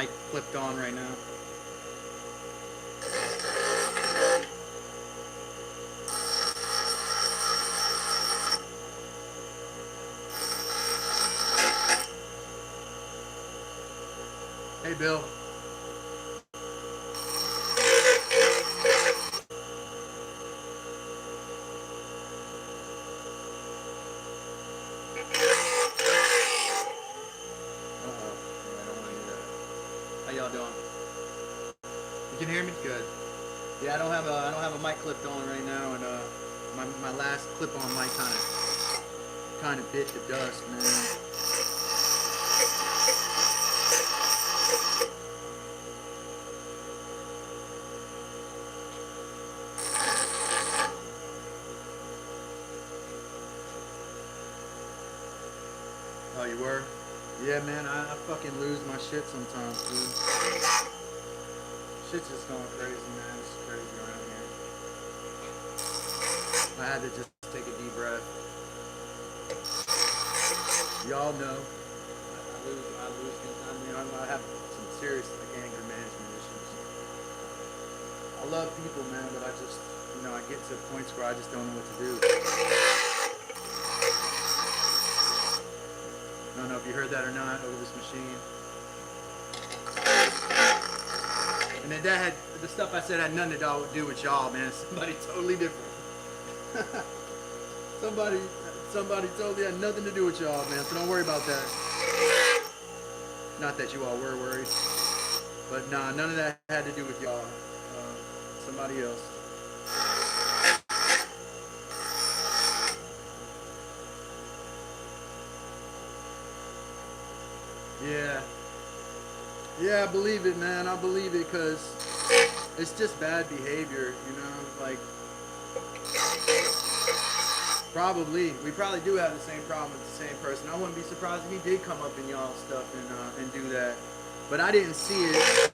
mic clipped on right now. Hey, Bill. How y'all doing? You can hear me? Good. Yeah, I don't have a mic clipped on right now, and my last clip-on mic kind of bit the dust, man. Oh, you were? Yeah, man, I fucking lose my shit sometimes, dude. Shit's just going crazy, man. It's crazy around here. I had to just take a deep breath. Y'all know. I lose. I mean, I have some serious like anger management issues. I love people, man, but I just, I get to points where I just don't know what to do. I don't know if you heard that or not over this machine. And then that had, the stuff I said had nothing to do with y'all, man. Somebody totally different. somebody totally had nothing to do with y'all, man. So don't worry about that. Not that you all were worried. But nah, none of that had to do with y'all. Somebody else. Yeah, I believe it, man. I believe it because it's just bad behavior, like we probably do have the same problem with the same person. I wouldn't be surprised if he did come up in y'all stuff and do that, but I didn't see it,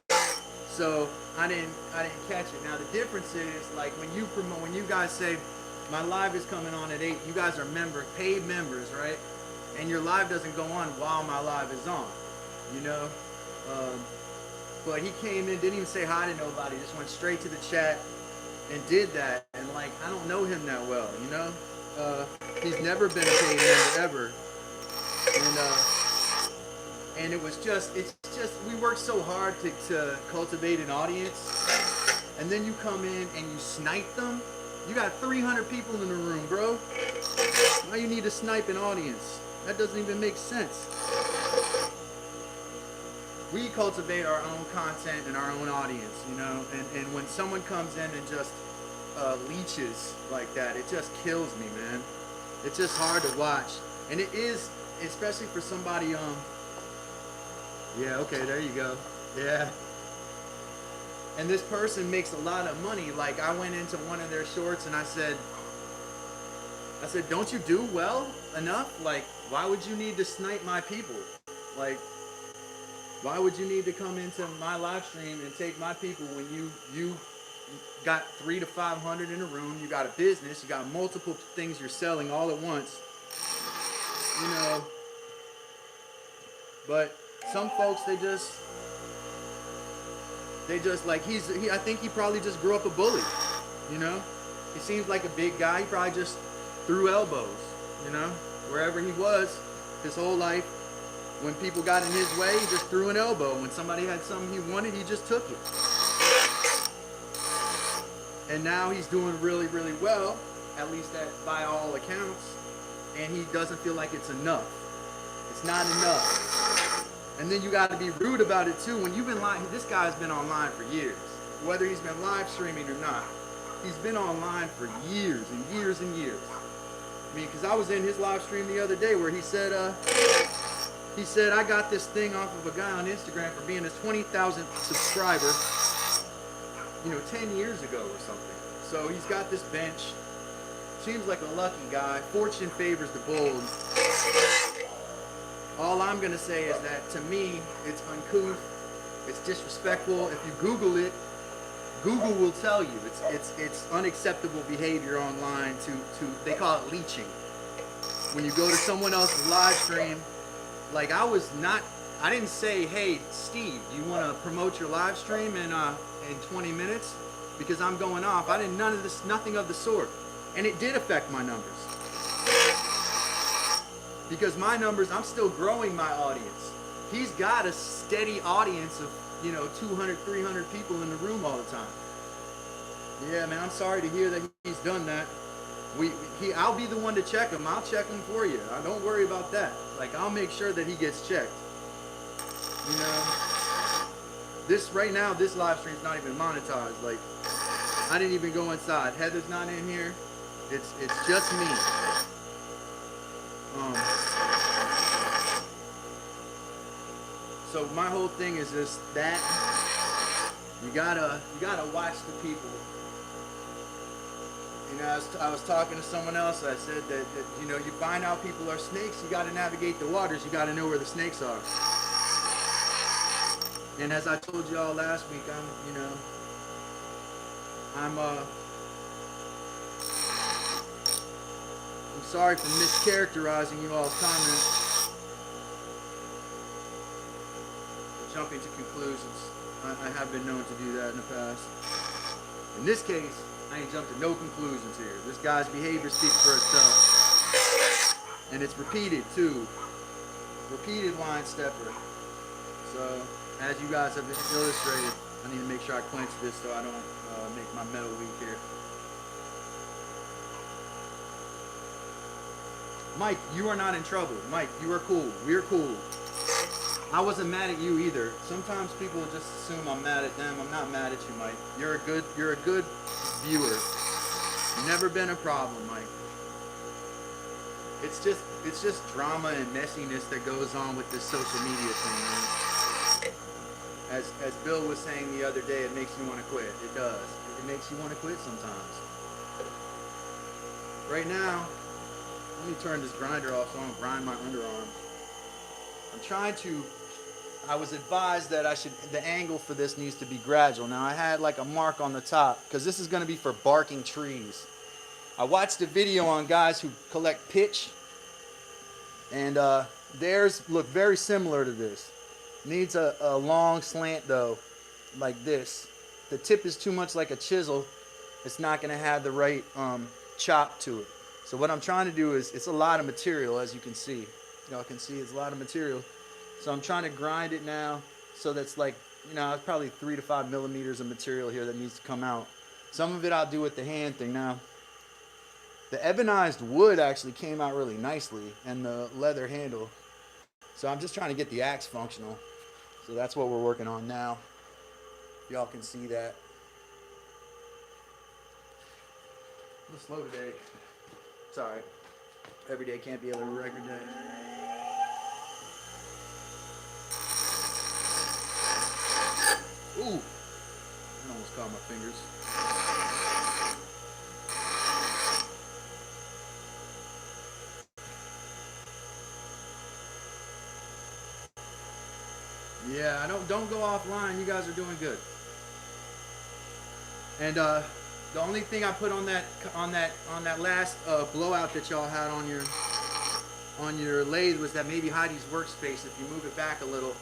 so I didn't catch it. Now the difference is, like, when you guys say my live is coming on at 8, you guys are paid members, right? And your live doesn't go on while my live is on, but he came in, didn't even say hi to nobody, just went straight to the chat and did that. And like, I don't know him that well, he's never been a paid member ever. And it's just we work so hard to cultivate an audience, and then you come in and you snipe them. You got 300 people in the room, bro. Why you need to snipe an audience? That doesn't even make sense. We cultivate our own content and our own audience, and when someone comes in and just leeches like that, it just kills me, man. It's just hard to watch. And it is, especially for somebody, yeah, okay, there you go. Yeah. And this person makes a lot of money. Like, I went into one of their shorts and I said, don't you do well enough? Like, why would you need to snipe my people? Like, why would you need to come into my live stream and take my people when you got 300 to 500 in a room, you got a business, you got multiple things you're selling all at once, But some folks, they just like, I think he probably just grew up a bully, He seems like a big guy. He probably just threw elbows, wherever he was his whole life. When people got in his way, he just threw an elbow. When somebody had something he wanted, he just took it. And now he's doing really, really well, at least by all accounts, and he doesn't feel like it's enough. It's not enough. And then you got to be rude about it too. When you've been live, this guy's been online for years, whether he's been live streaming or not. He's been online for years and years and years. I mean, because I was in his live stream the other day where he said, I got this thing off of a guy on Instagram for being a 20,000 subscriber, 10 years ago or something. So he's got this bench. Seems like a lucky guy. Fortune favors the bold. All I'm going to say is that, to me, it's uncouth. It's disrespectful. If you Google it, Google will tell you it's unacceptable behavior online they call it leeching. When you go to someone else's live stream, like, I was not I didn't say, hey, Steve, do you want to promote your live stream in 20 minutes? Because I'm going off. I didn't, nothing of the sort. And it did affect my numbers. Because my numbers, I'm still growing my audience. He's got a steady audience of, 200, 300 people in the room all the time. Yeah, man, I'm sorry to hear that he's done that. I'll be the one to check him. I'll check him for you. Don't worry about that. Like, I'll make sure that he gets checked. Right now, this live stream's not even monetized. Like, I didn't even go inside. Heather's not in here. It's just me. So my whole thing is just that you gotta watch the people. I was talking to someone else. I said that you find out people are snakes. You gotta navigate the waters. You gotta know where the snakes are. And as I told y'all last week, I'm sorry for mischaracterizing you all's comments. Jumping to conclusions. I have been known to do that in the past. In this case, I ain't jumped to no conclusions here. This guy's behavior speaks for itself. And it's repeated too. Repeated line stepper. So, as you guys have illustrated, I need to make sure I clench this so I don't make my metal weak here. Mike, you are not in trouble. Mike, you are cool. We're cool. I wasn't mad at you either. Sometimes people just assume I'm mad at them. I'm not mad at you, Mike. You're a good viewer. Never been a problem, Mike. It's just drama and messiness that goes on with this social media thing, man. As Bill was saying the other day, it makes you want to quit. It does. It makes you want to quit sometimes. Right now, let me turn this grinder off so I don't grind my underarm. I was advised that the angle for this needs to be gradual. Now I had like a mark on the top because this is going to be for barking trees. I watched a video on guys who collect pitch, and theirs look very similar to this. Needs a long slant though, like this. The tip is too much like a chisel. It's not going to have the right chop to it. So what I'm trying to do is, it's a lot of material, as you can see. Y'all can see it's a lot of material. So I'm trying to grind it now so that's like, it's probably 3 to 5 millimeters of material here that needs to come out. Some of it I'll do with the hand thing. Now, the ebonized wood actually came out really nicely, and the leather handle. So I'm just trying to get the axe functional. So that's what we're working on now. Y'all can see that. A little slow today. It's alright. Every day can't be a record day. Ooh! I almost caught my fingers. Yeah, don't go offline. You guys are doing good. And the only thing I put on that last blowout that y'all had on your lathe was that maybe Heidi's workspace, if you move it back a little,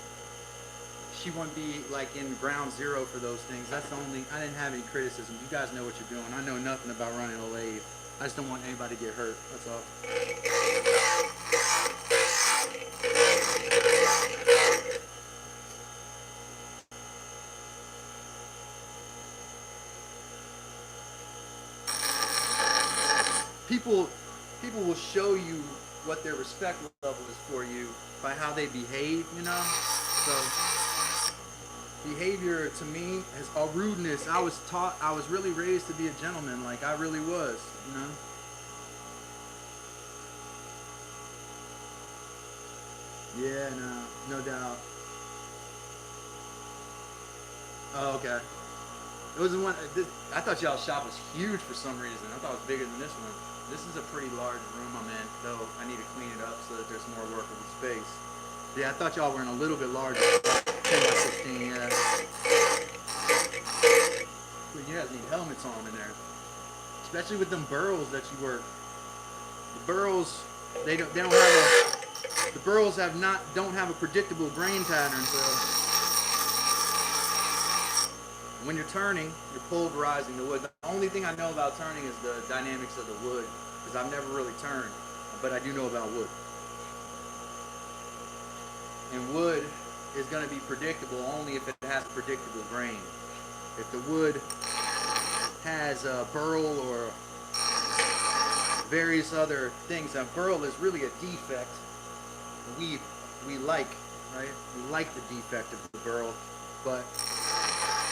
she wouldn't be like in ground zero for those things. That's the only, I didn't have any criticism. You guys know what you're doing. I know nothing about running a lathe. I just don't want anybody to get hurt. That's all. People will show you what their respect level is for you by how they behave, So behavior to me is a rudeness. I was really raised to be a gentleman, like I really was, Yeah, no doubt. Oh, okay. It was the one. I thought y'all's shop was huge for some reason. I thought it was bigger than this one. This is a pretty large room I'm in, though I need to clean it up so that there's more workable space. Yeah, I thought y'all were in a little bit larger. 10 by 16, yeah. You guys need helmets on in there. Especially with them burls that you work. The burls, they don't have the burls don't have a predictable grain pattern, so when you're turning, you're pulverizing the wood. The only thing I know about turning is the dynamics of the wood, because I've never really turned, but I do know about wood. And wood is going to be predictable only if it has a predictable grain. If the wood has a burl or various other things, a burl is really a defect. We like, right? We like the defect of the burl, but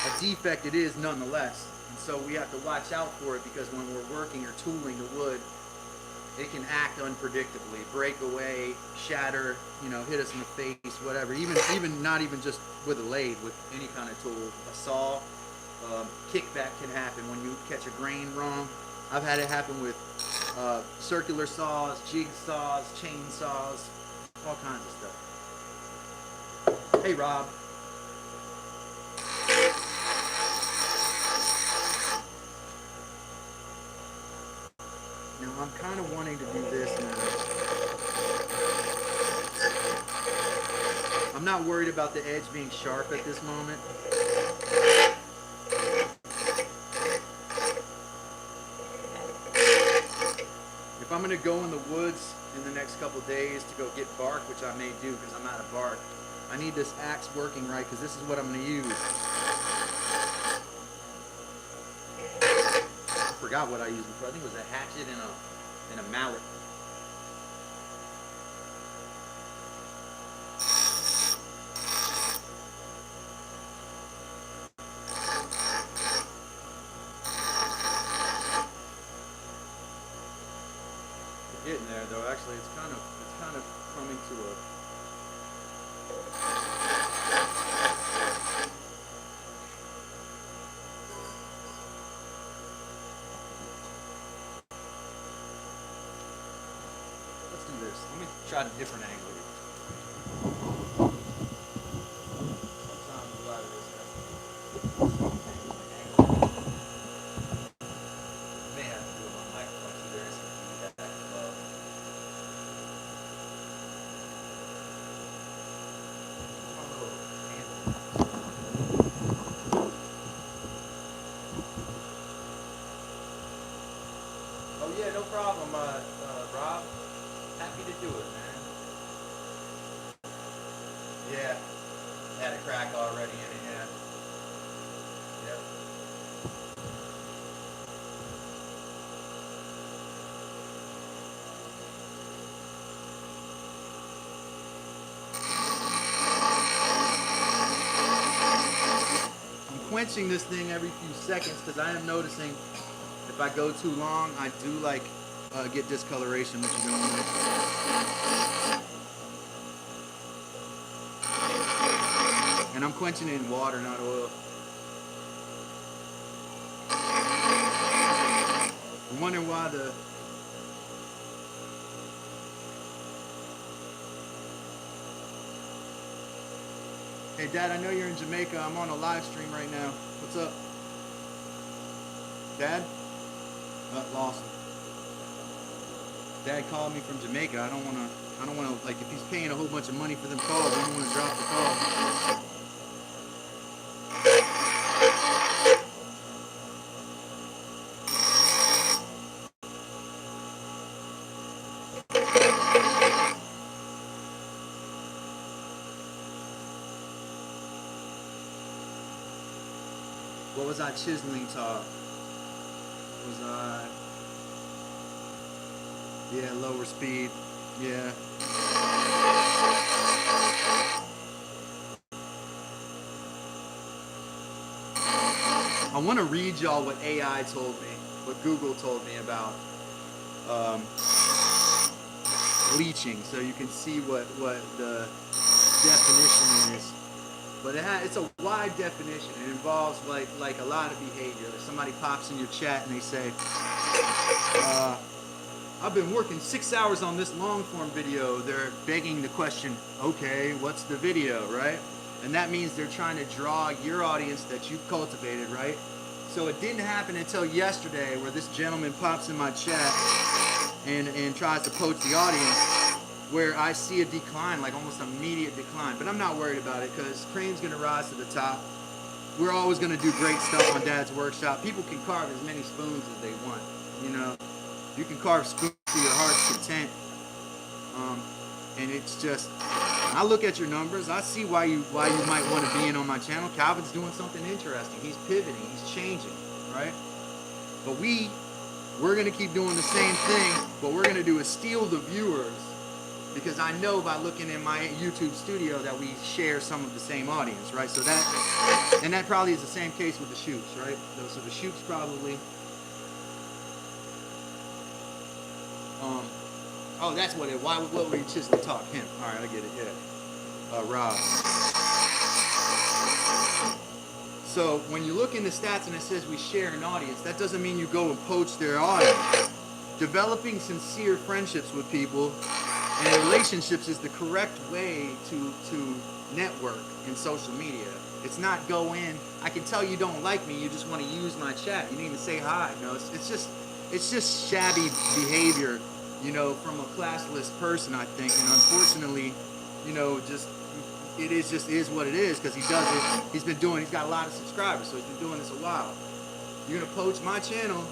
a defect it is nonetheless. And so we have to watch out for it, because when we're working or tooling the wood, it can act unpredictably, break away, shatter, hit us in the face, whatever. Even not even just with a lathe, with any kind of tool, a saw, kickback can happen when you catch a grain wrong. I've had it happen with circular saws, jig saws, chain saws, all kinds of stuff. Hey, Rob. Now I'm kind of wanting to do this now. I'm not worried about the edge being sharp at this moment. If I'm going to go in the woods in the next couple of days to go get bark, which I may do because I'm out of bark, I need this axe working right, because this is what I'm going to use. I forgot what I used before. I think it was a hatchet and a mallet. We're getting there, though. Actually, it's kind of coming to a. Let me try a different angle here. Sometimes a lot of this has may have to do with my microphone, so there is some feedback as well. My little handle. Oh yeah, no problem, Rob. Happy to do it, man. Yeah. Had a crack already in it, yeah. Yep. I'm quenching this thing every few seconds because I am noticing if I go too long, I do get discoloration, which you don't want. And I'm quenching it in water, not oil. I'm wondering why the Hey Dad, I know you're in Jamaica. I'm on a live stream right now. What's up? Dad? Lost him. Dad called me from Jamaica. I don't wanna like, if he's paying a whole bunch of money for them calls, I don't wanna drop the call. What was I chiseling taught? Was I? Yeah, lower speed. Yeah. I want to read y'all what AI told me, what Google told me about bleaching, so you can see what the definition is. But it's a wide definition. It involves like a lot of behavior. Like somebody pops in your chat and they say, I've been working 6 hours on this long form video. They're begging the question, okay, what's the video, right? And that means they're trying to draw your audience that you've cultivated, right? So it didn't happen until yesterday where this gentleman pops in my chat and tries to poach the audience. where I see a decline, like almost immediate decline. But I'm not worried about it because Cream's gonna rise to the top. We're always gonna do great stuff on Dad's workshop. People can carve as many spoons as they want. You know, you can carve spoons to your heart's content. And it's just, I look at your numbers. I see why you might want to be in on my channel. Calvin's doing something interesting. He's pivoting. He's changing, right? But we're gonna keep doing the same thing. What we're gonna do is steal the viewers, because I know by looking in my YouTube studio that we share some of the same audience, right? So that probably is the same case with the shoots, right? So the shoots probably. Oh, that's what it. What were you chiseling talk? Him. All right, I get it. Yeah. Rob. So when you look in the stats and it says we share an audience, that doesn't mean you go and poach their audience. Developing sincere friendships with people and relationships is the correct way to network in social media. It's not go in. I can tell you don't like me. You just want to use my chat. You need to say hi. No, it's just shabby behavior, you know, from a classless person, I think. And unfortunately, you know, it is what it is, because he does it. He's got a lot of subscribers, so he's been doing this a while. You're gonna poach my channel,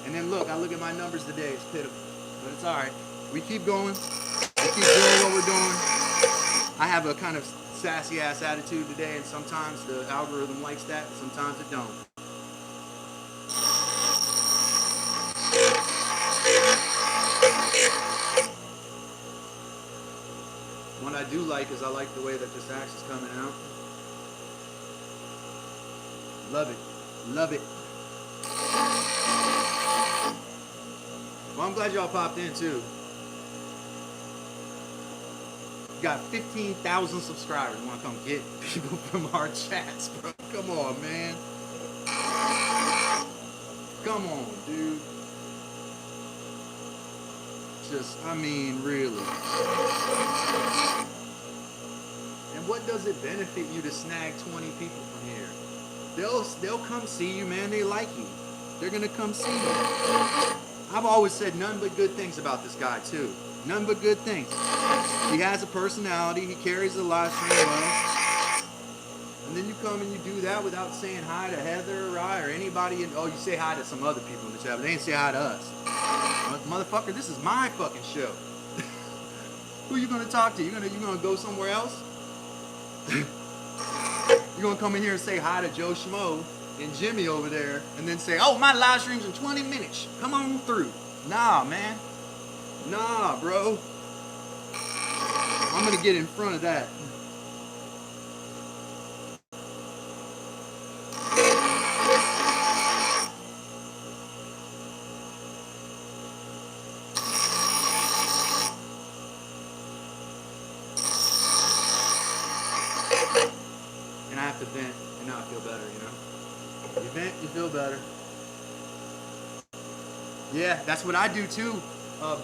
and then I look at my numbers today. It's pitiful, but it's all right. We keep going. We keep doing what we're doing. I have a kind of sassy ass attitude today, and sometimes the algorithm likes that, and sometimes it don't. What I do like is I like the way that this axe is coming out. Love it. Love it. Well, I'm glad y'all popped in too. Got 15,000 subscribers. Want to come get people from our chats, bro? Come on, man. Come on, dude. I mean, really. And what does it benefit you to snag 20 people from here? They'll come see you, man. They like you. They're gonna come see you. I've always said none but good things about this guy too. None but good things. He has a personality. He carries the live stream well. And then you come and you do that without saying hi to Heather or Rye or anybody. You say hi to some other people in the chat, but they ain't say hi to us. Motherfucker, this is my fucking show. Who you gonna talk to? You gonna go somewhere else? You gonna come in here and say hi to Joe Schmo and Jimmy over there, and then say, "Oh, my live stream's in 20 minutes. Come on through." Nah, man. Nah, bro. I'm gonna get in front of that. And I have to vent, and now I feel better, you know? You vent, you feel better. Yeah, that's what I do too,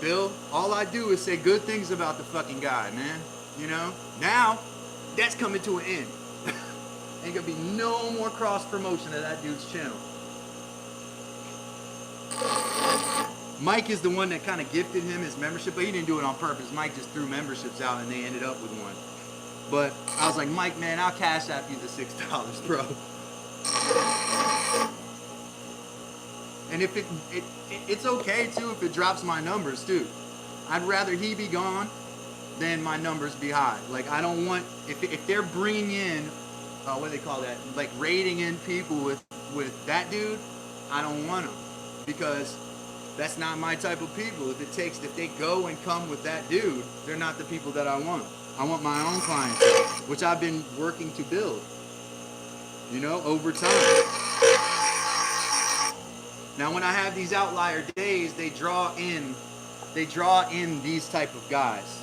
Bill. All I do is say good things about the fucking guy, man. You know? Now, that's coming to an end. Ain't gonna be no more cross promotion of that dude's channel. Mike is the one that kind of gifted him his membership, but he didn't do it on purpose. Mike just threw memberships out and they ended up with one. But I was like, Mike, man, I'll cash app you the $6, bro. And if it's okay too if it drops my numbers too. I'd rather he be gone than my numbers be high. Like, I don't want, if they're bringing in, what do they call that? Like raiding in people with that dude, I don't want them, because that's not my type of people. If they go and come with that dude, they're not the people that I want. I want my own clientele, which I've been working to build, you know, over time. Now, when I have these outlier days, they draw in these type of guys.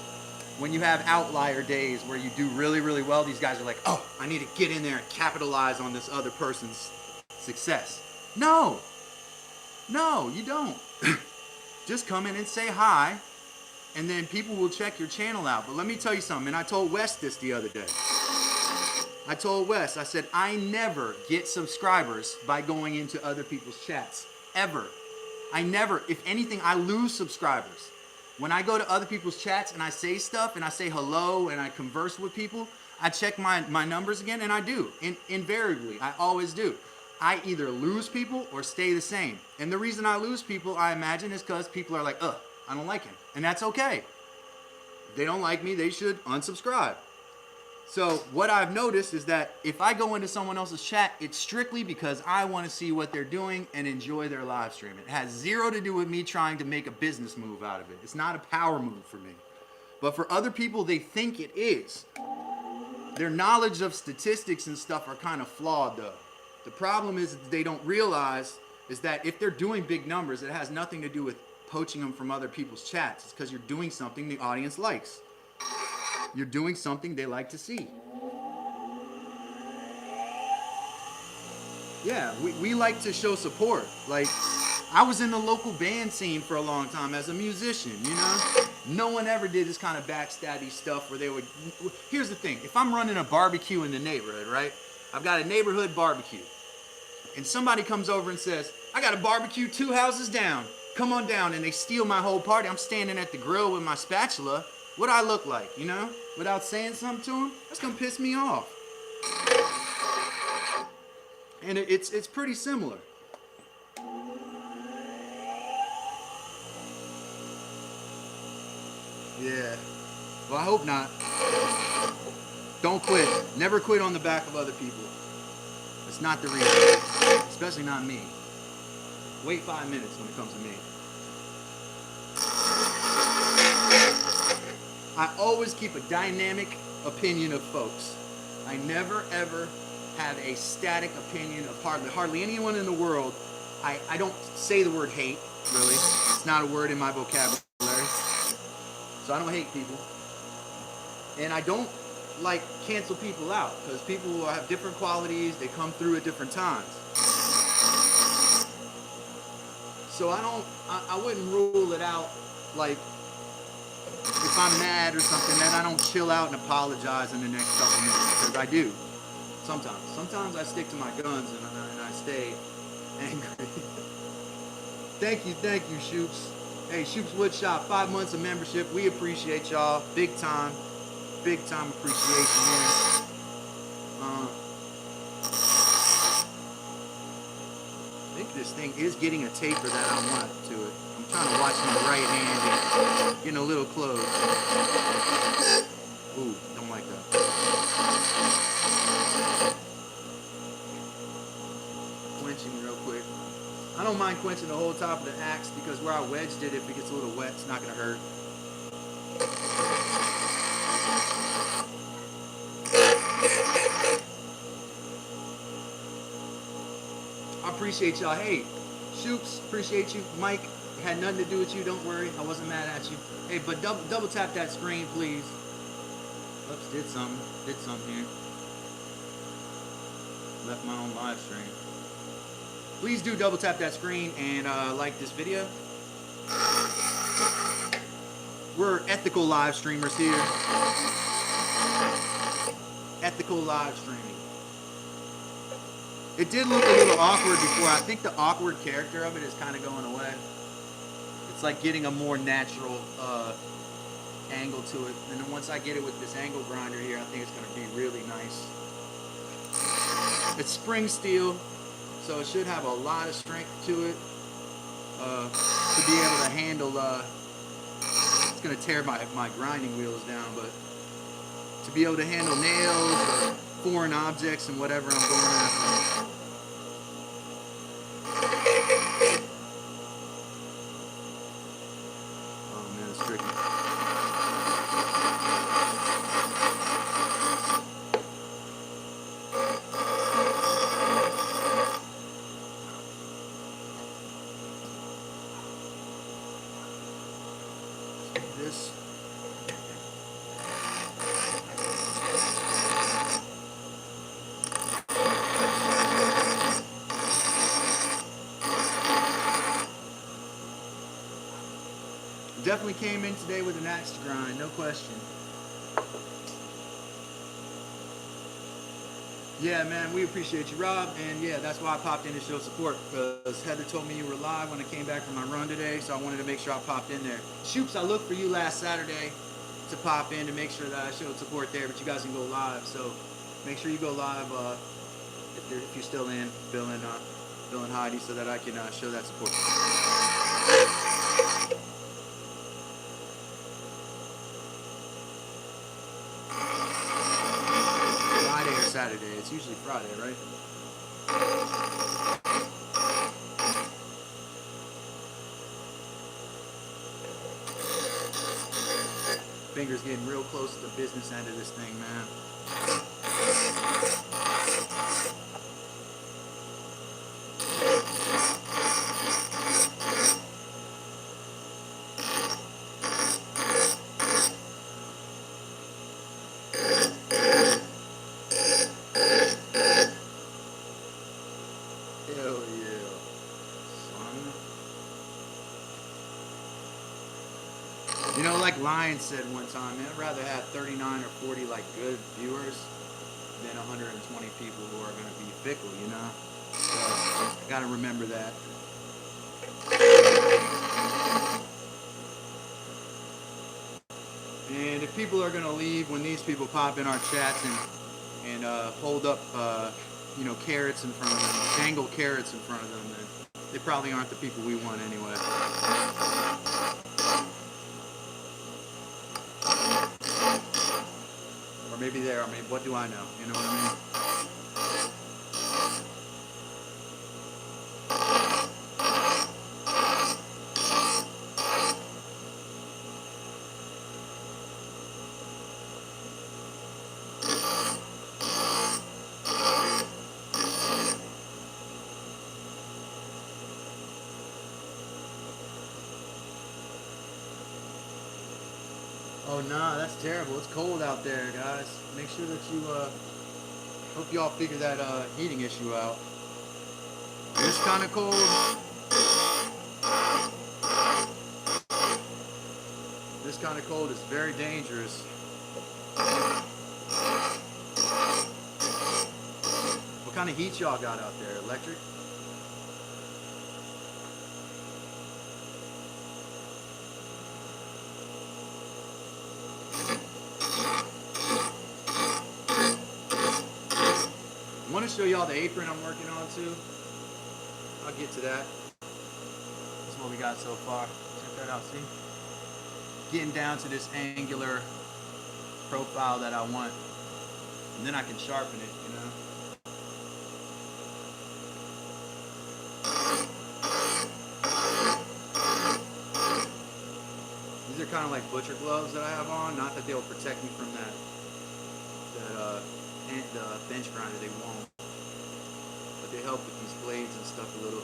When you have outlier days where you do really, really well, these guys are like, oh, I need to get in there and capitalize on this other person's success. No, you don't. Just come in and say hi, and then people will check your channel out. But let me tell you something, and I told Wes this the other day. I told Wes, I said, I never get subscribers by going into other people's chats. Ever. I never. If anything, I lose subscribers. When I go to other people's chats and I say stuff and I say hello and I converse with people, I check my numbers again, and I do. Invariably, I always do. I either lose people or stay the same. And the reason I lose people, I imagine, is because people are like, ugh, I don't like him. And that's okay. If they don't like me, they should unsubscribe. So what I've noticed is that if I go into someone else's chat, it's strictly because I want to see what they're doing and enjoy their live stream. It has zero to do with me trying to make a business move out of it. It's not a power move for me. But for other people, they think it is. Their knowledge of statistics and stuff are kind of flawed, though. The problem is that they don't realize is that if they're doing big numbers, it has nothing to do with poaching them from other people's chats. It's because you're doing something the audience likes. You're doing something they like to see. Yeah, we like to show support. Like, I was in the local band scene for a long time as a musician, you know? No one ever did this kind of backstabby stuff where they would... Here's the thing. If I'm running a barbecue in the neighborhood, right? I've got a neighborhood barbecue. And somebody comes over and says, I got a barbecue 2 houses down. Come on down. And they steal my whole party. I'm standing at the grill with my spatula. What do I look like, you know? Without saying something to them? That's going to piss me off. And it's pretty similar. Yeah. Well, I hope not. Don't quit. Never quit on the back of other people. It's not the reason. Especially not me. Wait 5 minutes when it comes to me. I always keep a dynamic opinion of folks. I never ever have a static opinion of hardly anyone in the world. I don't say the word hate, really. It's not a word in my vocabulary. So I don't hate people. And I don't like cancel people out because people have different qualities. They come through at different times. So I wouldn't rule it out like if I'm mad or something that I don't chill out and apologize in the next couple minutes, because I do. Sometimes I stick to my guns and I stay angry. Thank you, Shoops. Hey, Shoops Woodshop, 5 months of membership. We appreciate y'all. Big time appreciation here. I think this thing is getting a taper that I want to it. I'm trying to watch my right hand and getting a little close. Ooh, don't like that. Quenching real quick. I don't mind quenching the whole top of the axe because where I wedged it, if it gets a little wet, it's not going to hurt. I appreciate y'all. Hey, Shoops, appreciate you. Mike, had nothing to do with you. Don't worry. I wasn't mad at you. Hey, but double tap that screen, please. Oops, did something here. Left my own live stream. Please do double tap that screen and like this video. We're ethical live streamers here. Ethical live streaming. It did look a little awkward before. I think the awkward character of it is kind of going away. It's like getting a more natural angle to it. And then once I get it with this angle grinder here, I think it's going to be really nice. It's spring steel, so it should have a lot of strength to it to be able to handle. It's going to tear my grinding wheels down, but to be able to handle nails or foreign objects and whatever I'm going after. Oh man, it's tricky. This. Definitely came in today with an axe to grind, no question. Yeah, man, we appreciate you, Rob. And yeah, that's why I popped in to show support, because Heather told me you were live when I came back from my run today, so I wanted to make sure I popped in there. Shoops, I looked for you last Saturday to pop in to make sure that I showed support there, but you guys can go live. So make sure you go live if you're still in, Bill and Heidi, so that I can show that support. Friday or Saturday. It's usually Friday, right? Fingers getting real close to the business end of this thing, man. Hell yeah, son. You know, like Lion said one time, man, I'd rather have 39 or 40 like good viewers than 120 people who are gonna be fickle, you know? So, gotta remember that. And if people are gonna leave when these people pop in our chats and hold up, you know, carrots in front of them, dangle carrots in front of them, then they probably aren't the people we want anyway. Or maybe they are. I mean, what do I know? You know what I mean? Oh nah, that's terrible. It's cold out there, guys. Make sure that you hope y'all figure that heating issue out. This kind of cold. This kind of cold is very dangerous. What kind of heat y'all got out there? Electric? I want to show y'all the apron I'm working on too. I'll get to that. That's what we got so far. Check that out, see? Getting down to this angular profile that I want. And then I can sharpen it, you know? These are kind of like butcher gloves that I have on. Not that they'll protect me from that bench grinder, they won't. But they help with these blades and stuff a little.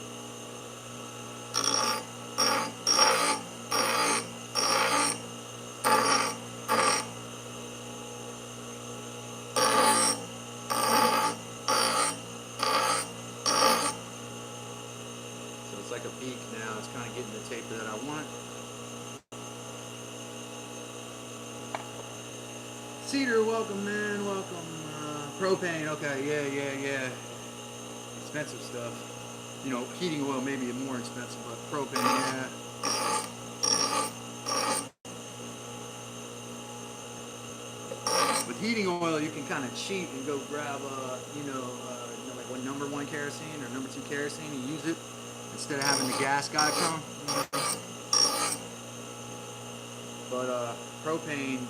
So it's like a beak now. It's kind of getting the taper that I want. Cedar, welcome, man. Welcome. Propane, okay, yeah. Expensive stuff. You know, heating oil may be more expensive, but propane, yeah. With heating oil, you can kind of cheat and go grab, like what #1 kerosene or #2 kerosene and use it instead of having the gas guy come. But propane, you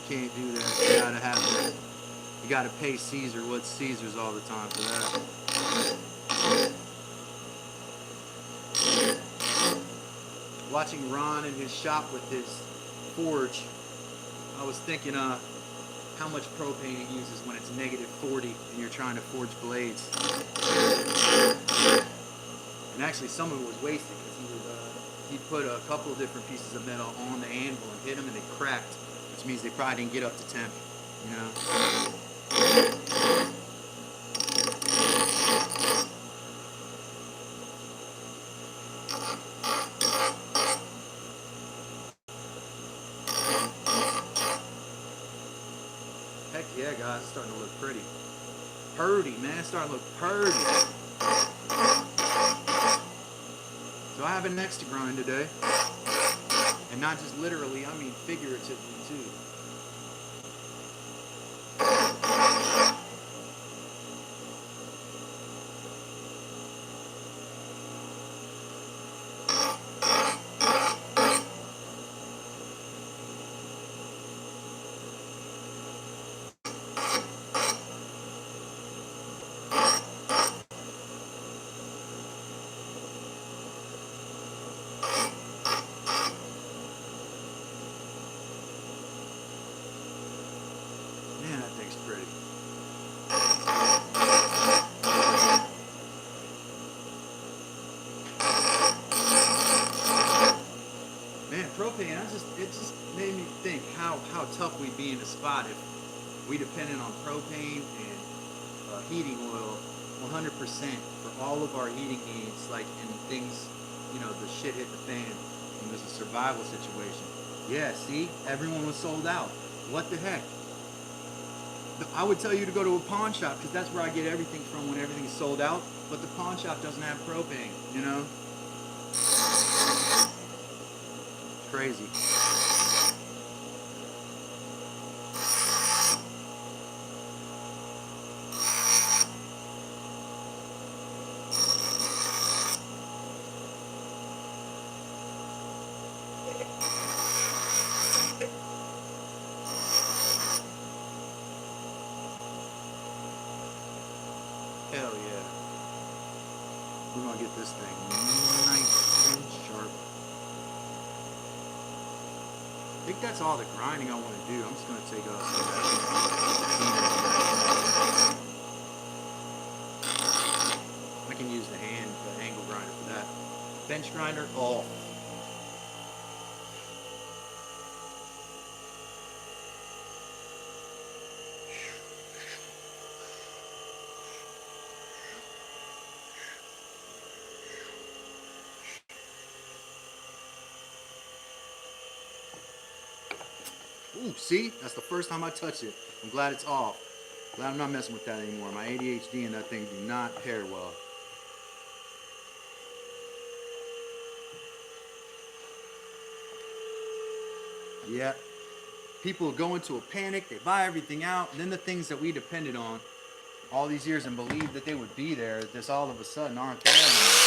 can't do that. You gotta have it. You gotta pay Caesar what's Caesar's all the time for that. Watching Ron in his shop with his forge, I was thinking how much propane he uses when it's -40 and you're trying to forge blades. And actually some of it was wasted because he'd put a couple of different pieces of metal on the anvil and hit them and they cracked, which means they probably didn't get up to temp, you know? Heck yeah, guys, it's starting to look pretty. purty, man. It's starting to look purty. So I have an axe to grind today. And not just literally, I mean figuratively too. Man, that thing's pretty. Man, propane, it just made me think how tough we'd be in a spot if we depended on propane and heating oil 100% for all of our heating needs, like in things, you know, the shit hit the fan and it was a survival situation. Yeah, see, everyone was sold out. What the heck? I would tell you to go to a pawn shop because that's where I get everything from when everything's sold out, but the pawn shop doesn't have propane, you know? It's crazy. Hell yeah. We're gonna get this thing nice and sharp. I think that's all the grinding I want to do. I'm just gonna take off some of that. I can use the angle grinder for that. Bench grinder off. Ooh, see? That's the first time I touch it. I'm glad it's off. Glad I'm not messing with that anymore. My ADHD and that thing do not pair well. Yeah. People go into a panic, they buy everything out, and then the things that we depended on all these years and believed that they would be there, just all of a sudden aren't there anymore.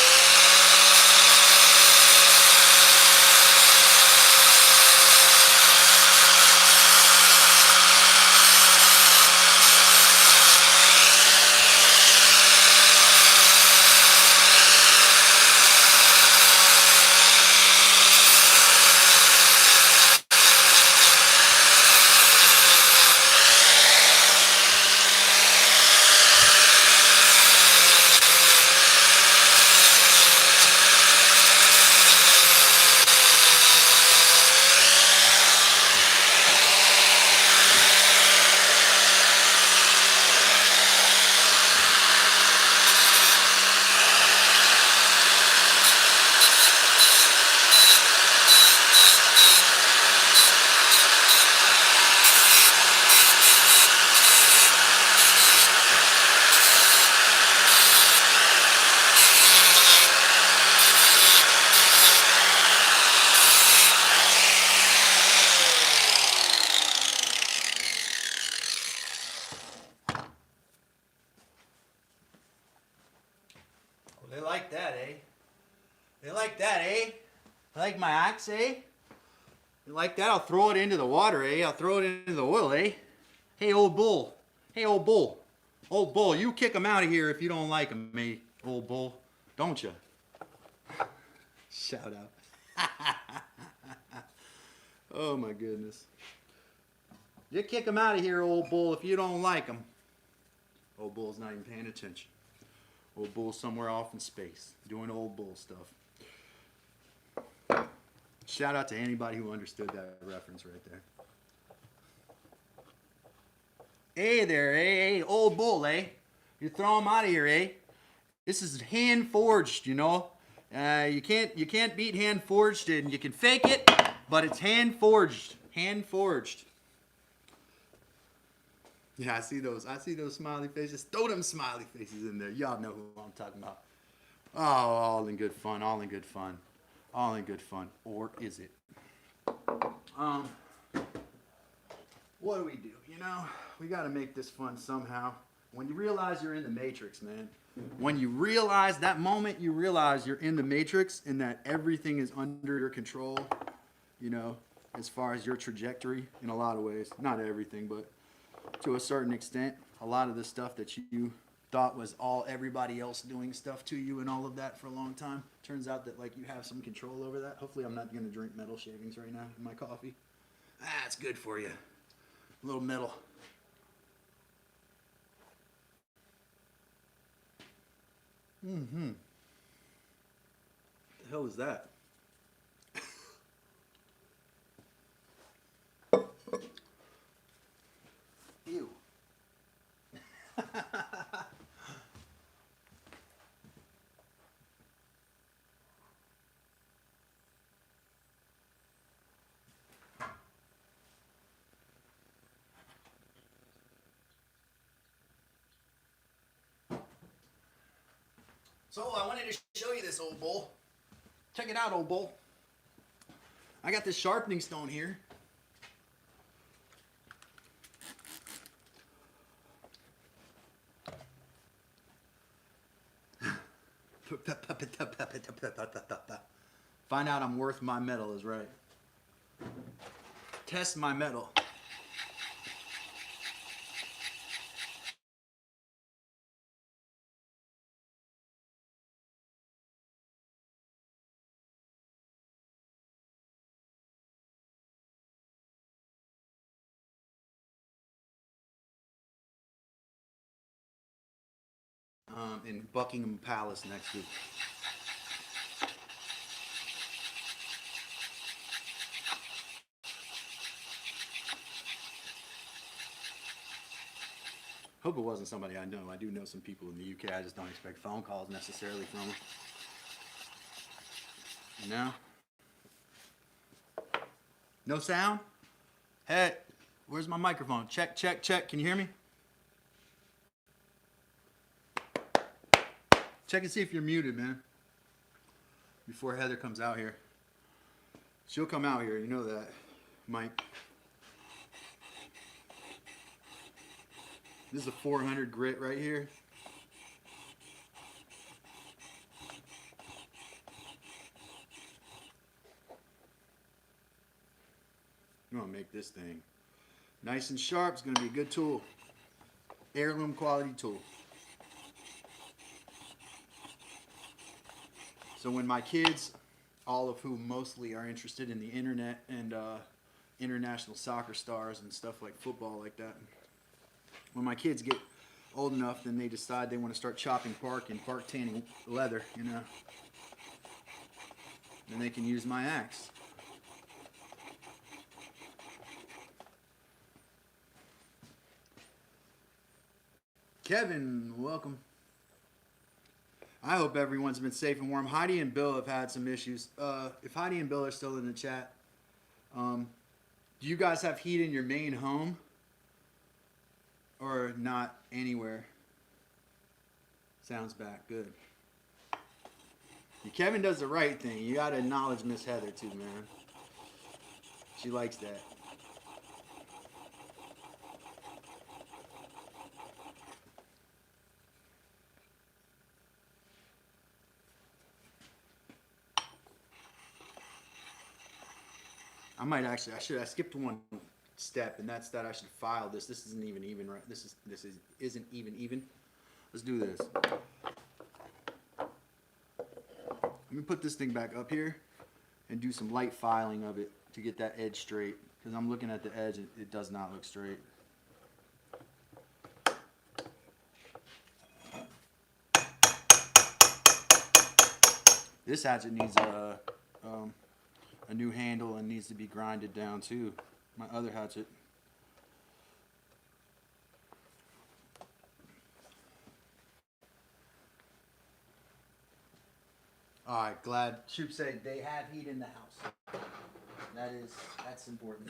They like that, eh? They like that, eh? They like my axe, eh? They like that? I'll throw it into the water, eh? I'll throw it into the oil, eh? Hey, old bull. Hey, old bull. Old bull, you kick him out of here if you don't like him, eh? Old bull. Don't you? Shout out. Oh, my goodness. You kick him out of here, old bull, if you don't like him. Old bull's not even paying attention. Old bull somewhere off in space, doing old bull stuff. Shout out to anybody who understood that reference right there. Hey there, hey, old bull, eh? You throw him out of here, eh? This is hand forged, you know. You can't beat hand forged, and you can fake it, but it's hand forged. Hand forged. Yeah, I see those. I see those smiley faces. Throw them smiley faces in there. Y'all know who I'm talking about. Oh, all in good fun. All in good fun. All in good fun. Or is it? Um, what do we do? You know, we got to make this fun somehow. When you realize you're in the matrix, man. When you realize that moment, you realize you're in the matrix and that everything is under your control. You know, as far as your trajectory in a lot of ways. Not everything, but to a certain extent, a lot of the stuff that you thought was all everybody else doing stuff to you and all of that for a long time, turns out that like you have some control over that. Hopefully I'm not going to drink metal shavings right now in my coffee. It's good for you. A little metal. Mm-hmm. What the hell is that? Ew. So I wanted to show you this old bowl. Check it out, old bowl. I got this sharpening stone here. Find out I'm worth my metal is right. Test my metal. In Buckingham Palace next week. Hope it wasn't somebody I know. I do know some people in the UK. I just don't expect phone calls necessarily from them. No? No sound? Hey, where's my microphone? Check, check, check. Can you hear me? Check and see if you're muted, man. Before Heather comes out here. She'll come out here, you know that, Mike. This is a 400 grit right here. I'm gonna make this thing nice and sharp. It's gonna be a good tool. Heirloom quality tool. So when my kids, all of whom mostly are interested in the internet and international soccer stars and stuff like football like that, when my kids get old enough, then they decide they want to start chopping bark and bark tanning leather, you know, then they can use my axe. Kevin, welcome. I hope everyone's been safe and warm. Heidi and Bill have had some issues. If Heidi and Bill are still in the chat, do you guys have heat in your main home? Or not anywhere? Sounds back. Good. Kevin does the right thing. You got to acknowledge Miss Heather too, man. She likes that. I might actually, I skipped one step, and that's that I should file this. This isn't even right. This isn't even. Let's do this. Let me put this thing back up here and do some light filing of it to get that edge straight, because I'm looking at the edge and it does not look straight. This hatchet needs a new handle and needs to be grinded down too. My other hatchet. All right, glad Shoop said they have heat in the house. That's important.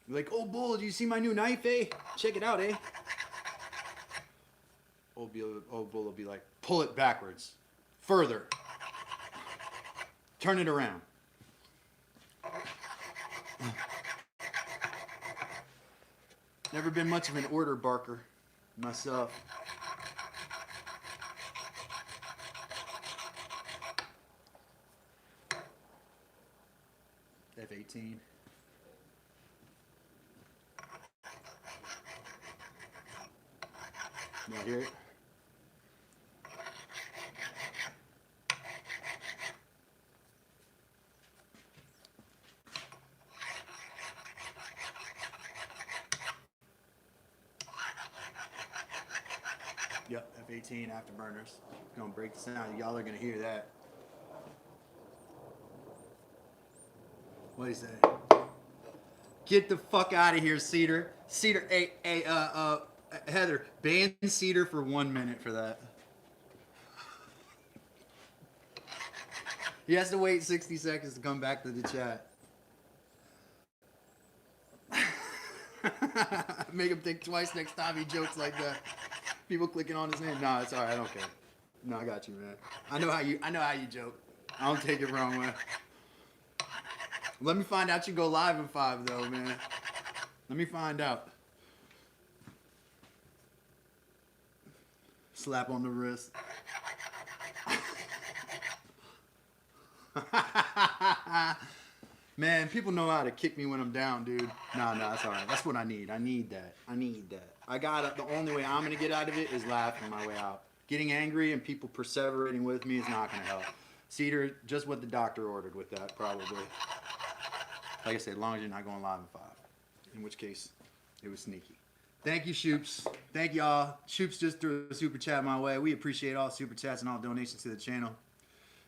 You're like, oh, Bull, do you see my new knife, eh? Check it out, eh? Old Bull will be like, pull it backwards. Further. Turn it around. Never been much of an order barker myself. F18. You hear it? Yep, F18 afterburners. Gonna break the sound. Y'all are gonna hear that. What do you say? Get the fuck out of here, Cedar. Cedar, Heather, ban Cedar for 1 minute for that. He has to wait 60 seconds to come back to the chat. Make him think twice next time he jokes like that. People clicking on his name. Nah, it's alright, I don't care. No, I got you, man. I know how you joke. I don't take it wrong way. Let me find out you go live in 5 though, man. Let me find out. Slap on the wrist. Man, people know how to kick me when I'm down, dude. Nah, that's alright. That's what I need. I need that. The only way I'm gonna get out of it is laughing my way out. Getting angry and people perseverating with me is not gonna help. Cedar, just what the doctor ordered with that, probably. Like I said, as long as you're not going live in 5. In which case, it was sneaky. Thank you, Shoops. Thank y'all. Shoops just threw a super chat my way. We appreciate all super chats and all donations to the channel.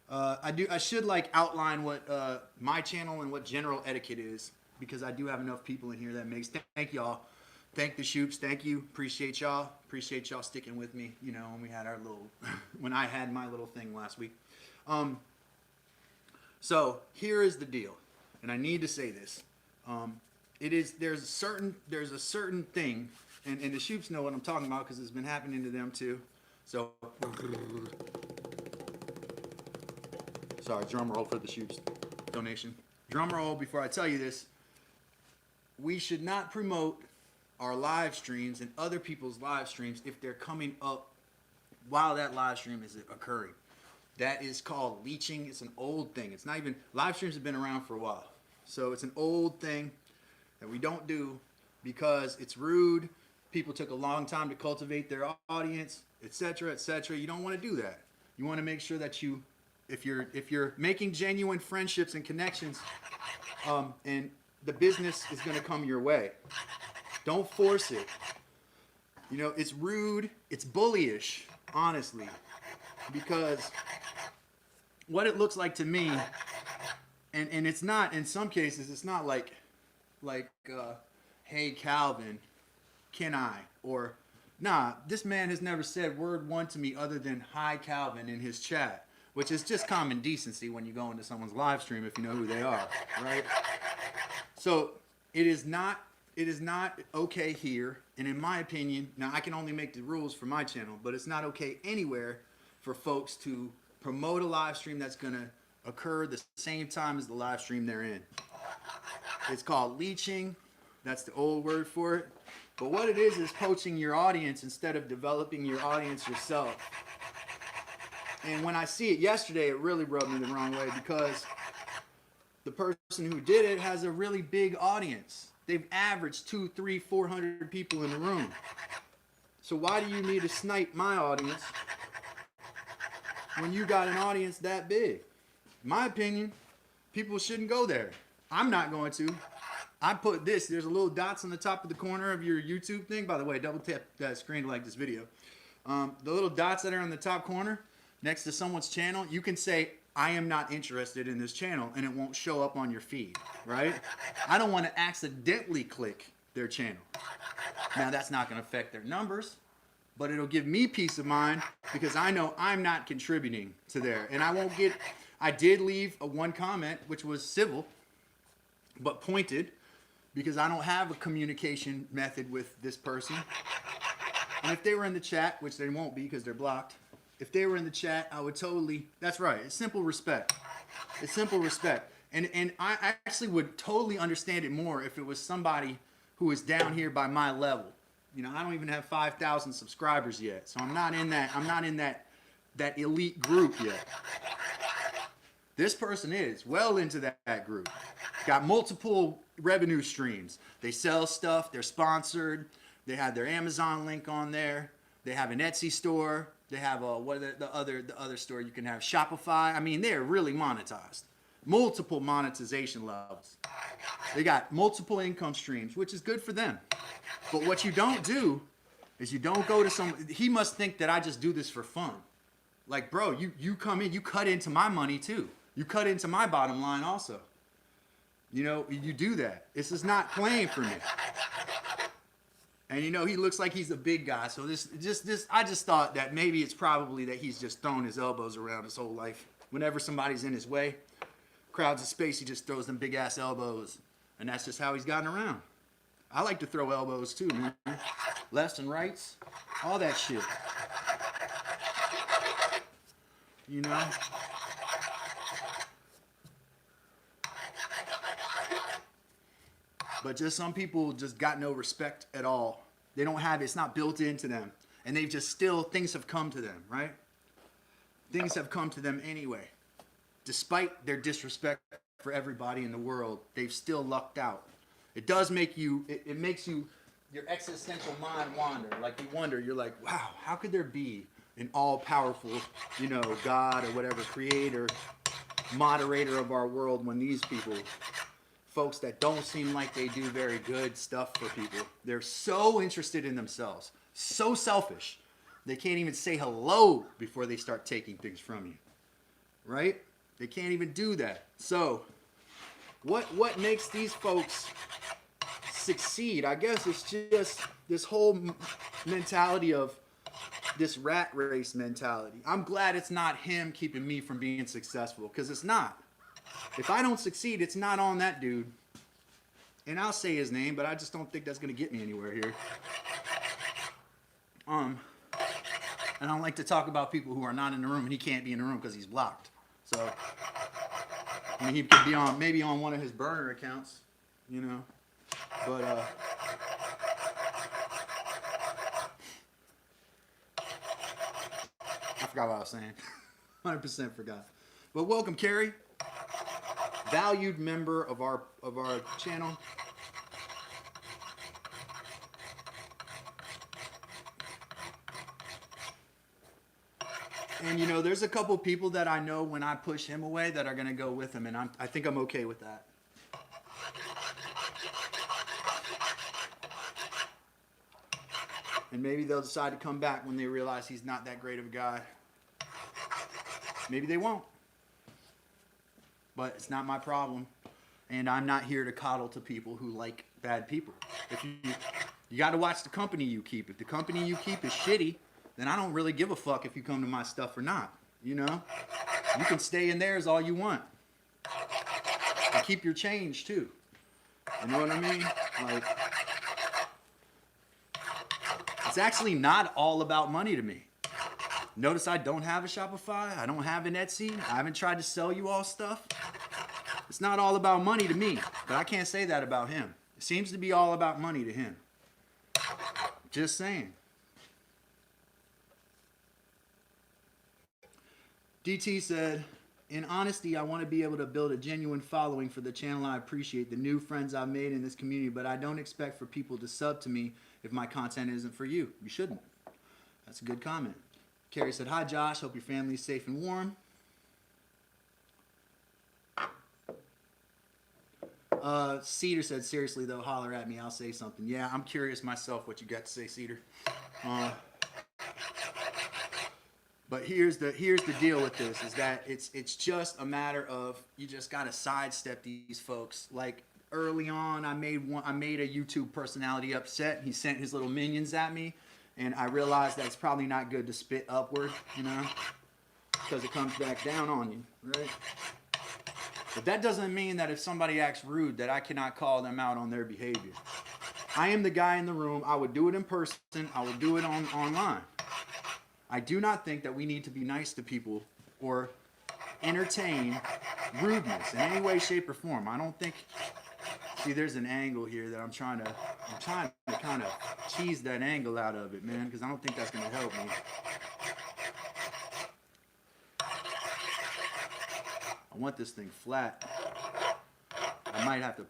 I should like outline what my channel and what general etiquette is, because I do have enough people in here that makes. Thank y'all. Thank the Shoops. Thank you. Appreciate y'all. Appreciate y'all sticking with me. You know, when we had our little, when I had my little thing last week. So here is the deal, and I need to say this. There's a certain thing, and the Shoops know what I'm talking about because it's been happening to them too. So, sorry, drum roll for the Shoops donation. Drum roll before I tell you this. We should not promote our live streams and other people's live streams if they're coming up while that live stream is occurring. That is called leeching. It's an old thing. It's not even, live streams have been around for a while. So it's an old thing that we don't do because it's rude. People took a long time to cultivate their audience, etc., etc. You don't want to do that. You want to make sure that you, if you're making genuine friendships and connections, and the business is going to come your way. Don't force it. You know, it's rude. It's bullyish, honestly, because what it looks like to me, and it's not, in some cases, it's not like, hey, Calvin, can I? Or, nah, this man has never said word one to me other than hi, Calvin, in his chat, which is just common decency when you go into someone's live stream if you know who they are, right? So it is not okay here, and in my opinion, now I can only make the rules for my channel, but it's not okay anywhere for folks to promote a live stream that's going to occur the same time as the live stream they're in. It's called leeching. That's the old word for it. But what it is poaching your audience instead of developing your audience yourself. And when I see it yesterday, it really rubbed me the wrong way because the person who did it has a really big audience. They've averaged 200, 300, 400 people in the room. So why do you need to snipe my audience when you got an audience that big? In my opinion, people shouldn't go there. I'm not going to. I put this, there's a little dots on the top of the corner of your YouTube thing. By the way, double tap that screen to like this video. The little dots that are on the top corner next to someone's channel, you can say, I am not interested in this channel, and it won't show up on your feed, right? I don't want to accidentally click their channel. Now, that's not going to affect their numbers, but it'll give me peace of mind because I know I'm not contributing to there. And I did leave one comment, which was civil, but pointed, because I don't have a communication method with this person. And if they were in the chat, which they won't be because they're blocked, if they were in the chat, I would totally, that's right, it's simple respect. It's simple respect. And I actually would totally understand it more if it was somebody who is down here by my level. You know, I don't even have 5,000 subscribers yet, so I'm not in that elite group yet. This person is well into that group. Got multiple revenue streams. They sell stuff, they're sponsored, they have their Amazon link on there, they have an Etsy store, they have the other store you can have, Shopify. I mean, they're really monetized. Multiple monetization levels. They got multiple income streams, which is good for them. But what you don't do is you don't go to some, he must think that I just do this for fun. Like, bro, you come in, you cut into my money too. You cut into my bottom line also. You know, you do that. This is not playing for me. And you know, he looks like he's a big guy. So I just thought that maybe it's probably that he's just thrown his elbows around his whole life. Whenever somebody's in his way, crowds of space, he just throws them big ass elbows. And that's just how he's gotten around. I like to throw elbows too, man. Lefts and rights, all that shit. You know? But just some people just got no respect at all. They don't have it. It's not built into them. And they've just still, things have come to them, right? Things have come to them anyway. Despite their disrespect for everybody in the world, they've still lucked out. It does make you, it makes you, your existential mind wander. Like you wonder, you're like, wow, how could there be an all-powerful, you know, God or whatever, creator, moderator of our world when these people, folks that don't seem like they do very good stuff for people, they're so interested in themselves, so selfish, they can't even say hello before they start taking things from you, right? They can't even do that. So what makes these folks succeed? I guess it's just this whole mentality of this rat race mentality. I'm glad it's not him keeping me from being successful, because it's not. If I don't succeed, it's not on that dude. And I'll say his name, but I just don't think that's going to get me anywhere here. And I don't like to talk about people who are not in the room, and he can't be in the room because he's blocked. So, I mean, he could be on, maybe on one of his burner accounts, you know. But, I forgot what I was saying. 100% forgot. But welcome, Carrie. Valued member of our channel. And you know, there's a couple people that I know when I push him away that are going to go with him, and I think I'm okay with that. And maybe they'll decide to come back when they realize he's not that great of a guy. Maybe they won't. But it's not my problem. And I'm not here to coddle to people who like bad people. If you got to watch the company you keep. If the company you keep is shitty, then I don't really give a fuck if you come to my stuff or not. You know? You can stay in theirs all you want. And keep your change too. You know what I mean? Like, it's actually not all about money to me. Notice I don't have a Shopify. I don't have an Etsy. I haven't tried to sell you all stuff. It's not all about money to me, but I can't say that about him. It seems to be all about money to him. Just saying. DT said, in honesty, I want to be able to build a genuine following for the channel. I appreciate the new friends I've made in this community, but I don't expect for people to sub to me if my content isn't for you. You shouldn't. That's a good comment. Carrie said, hi, Josh. Hope your family's safe and warm. Cedar said, seriously, though, holler at me. I'll say something. Yeah, I'm curious myself what you got to say, Cedar. But here's the deal with this, is that it's just a matter of you just got to sidestep these folks. Like, early on, I made a YouTube personality upset. He sent his little minions at me. And I realized that it's probably not good to spit upward, you know, because it comes back down on you, right? But that doesn't mean that if somebody acts rude that I cannot call them out on their behavior. I am the guy in the room. I would do it in person. I would do it online. I do not think that we need to be nice to people or entertain rudeness in any way, shape, or form. I don't think. See, there's an angle here that I'm trying to kind of cheese that angle out of it, man, because I don't think that's going to help me. I want this thing flat. I might have to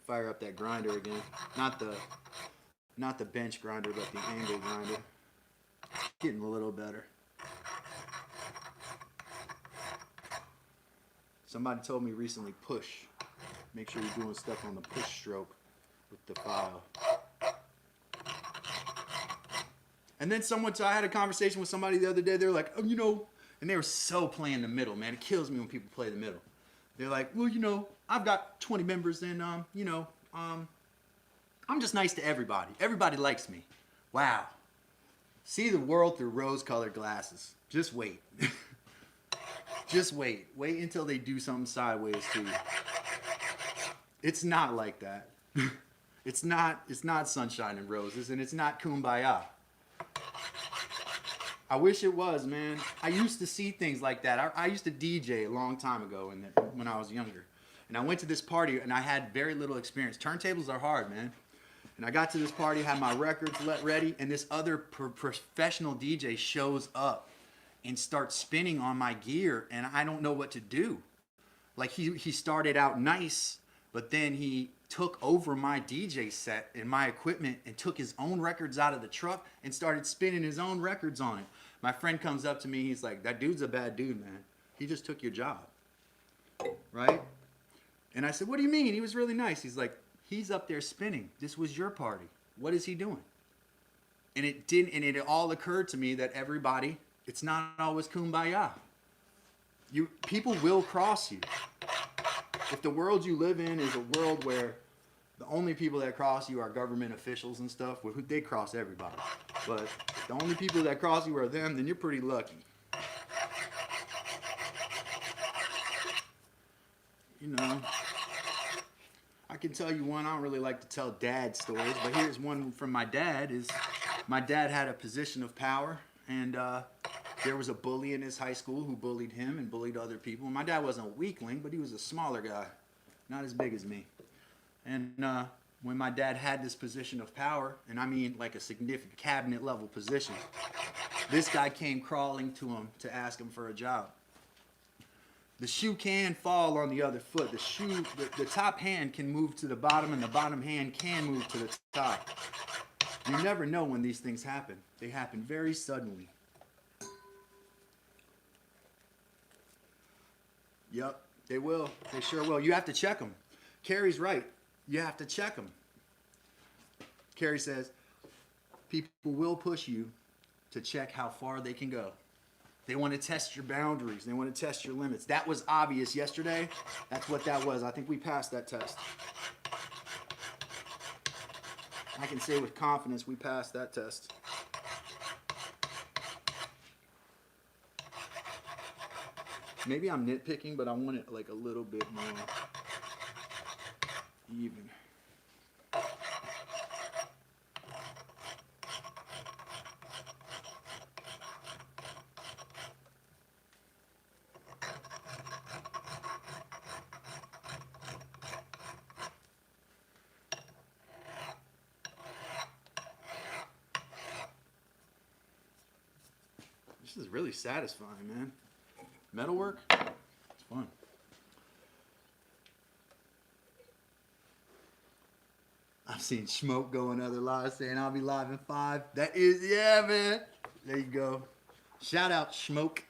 fire up that grinder again. Not the bench grinder, but the angle grinder. Getting a little better. Somebody told me recently, push. Make sure you're doing stuff on the push stroke with the file. And then I had a conversation with somebody the other day. They're like, oh, you know, and they were so playing the middle, man. It kills me when people play the middle. They're like, well, you know, I've got 20 members and, you know, I'm just nice to everybody. Everybody likes me. Wow. See the world through rose-colored glasses. Just wait. Just wait. Wait until they do something sideways to you. It's not like that. It's not sunshine and roses, and it's not kumbaya. I wish it was, man. I used to see things like that. I used to DJ a long time ago when I was younger. And I went to this party, and I had very little experience. Turntables are hard, man. And I got to this party, had my records ready, and this other professional DJ shows up and starts spinning on my gear, and I don't know what to do. Like, he started out nice, but then he took over my DJ set and my equipment and took his own records out of the truck and started spinning his own records on it. My friend comes up to me, he's like, that dude's a bad dude, man. He just took your job, right? And I said, what do you mean? He was really nice. He's like, he's up there spinning. This was your party. What is he doing? And it all occurred to me that everybody, it's not always kumbaya. People will cross you. If the world you live in is a world where the only people that cross you are government officials and stuff, well, they cross everybody. But if the only people that cross you are them, then you're pretty lucky. You know, I can tell you one. I don't really like to tell dad stories, but here's one from my dad. My dad had a position of power, and there was a bully in his high school who bullied him and bullied other people. My dad wasn't a weakling, but he was a smaller guy, not as big as me. And when my dad had this position of power, and I mean like a significant cabinet level position, this guy came crawling to him to ask him for a job. The shoe can fall on the other foot. The top hand can move to the bottom, and the bottom hand can move to the top. You never know when these things happen. They happen very suddenly. Yep, they will. They sure will. You have to check them. Carrie's right. You have to check them. Carrie says, people will push you to check how far they can go. They want to test your boundaries. They want to test your limits. That was obvious yesterday. That's what that was. I think we passed that test. I can say with confidence we passed that test. Maybe I'm nitpicking, but I want it like a little bit more even. This is really satisfying, man. Metalwork, it's fun. I've seen Smoke go in other lives saying I'll be live in 5. That is, yeah, man. There you go. Shout out Smoke.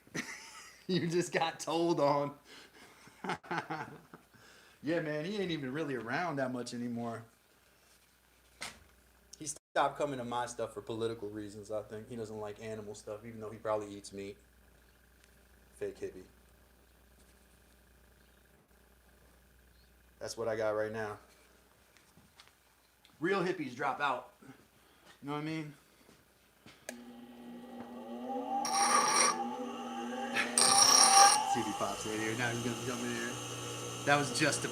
You just got told on. Yeah, man, he ain't even really around that much anymore. He stopped coming to my stuff for political reasons, I think. He doesn't like animal stuff, even though he probably eats meat. Fake hippie. That's what I got right now. Real hippies drop out. You know what I mean? CB Pop's right here. Now he's gonna jump in here. That was just a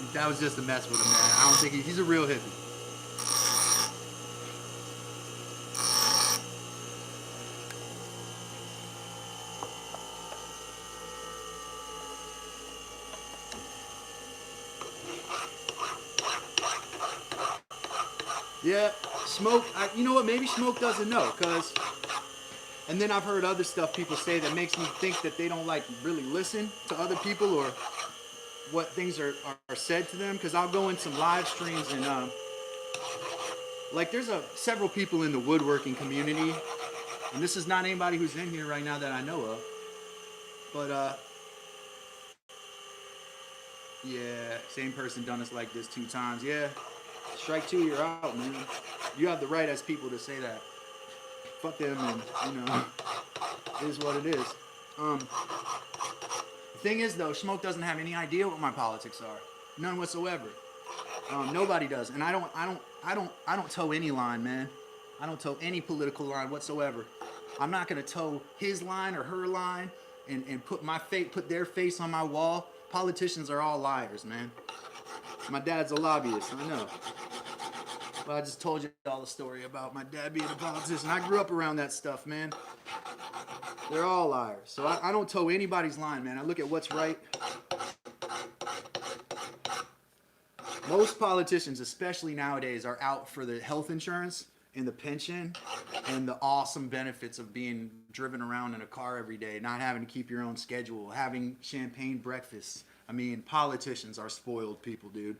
mess with him, man. I don't think he's a real hippie. Yeah, Smoke, you know what, maybe Smoke doesn't know, because, and then I've heard other stuff people say that makes me think that they don't, like, really listen to other people or what things are said to them, because I'll go in some live streams and, like, there's several people in the woodworking community, and this is not anybody who's in here right now that I know of, but, yeah, same person done us like this 2 times, yeah. Strike 2, you're out, man. You have the right as people to say that. Fuck them, and it is what it is. The thing is, though, Smoke doesn't have any idea what my politics are, none whatsoever. Nobody does, and I don't toe any line, man. I don't toe any political line whatsoever. I'm not gonna toe his line or her line and put their face on my wall. Politicians are all liars, man. My dad's a lobbyist, I know. But I just told you all the story about my dad being a politician. I grew up around that stuff, man. They're all liars. So I don't toe anybody's line, man. I look at what's right. Most politicians, especially nowadays, are out for the health insurance and the pension and the awesome benefits of being driven around in a car every day, not having to keep your own schedule, having champagne breakfasts. I mean, politicians are spoiled people, dude.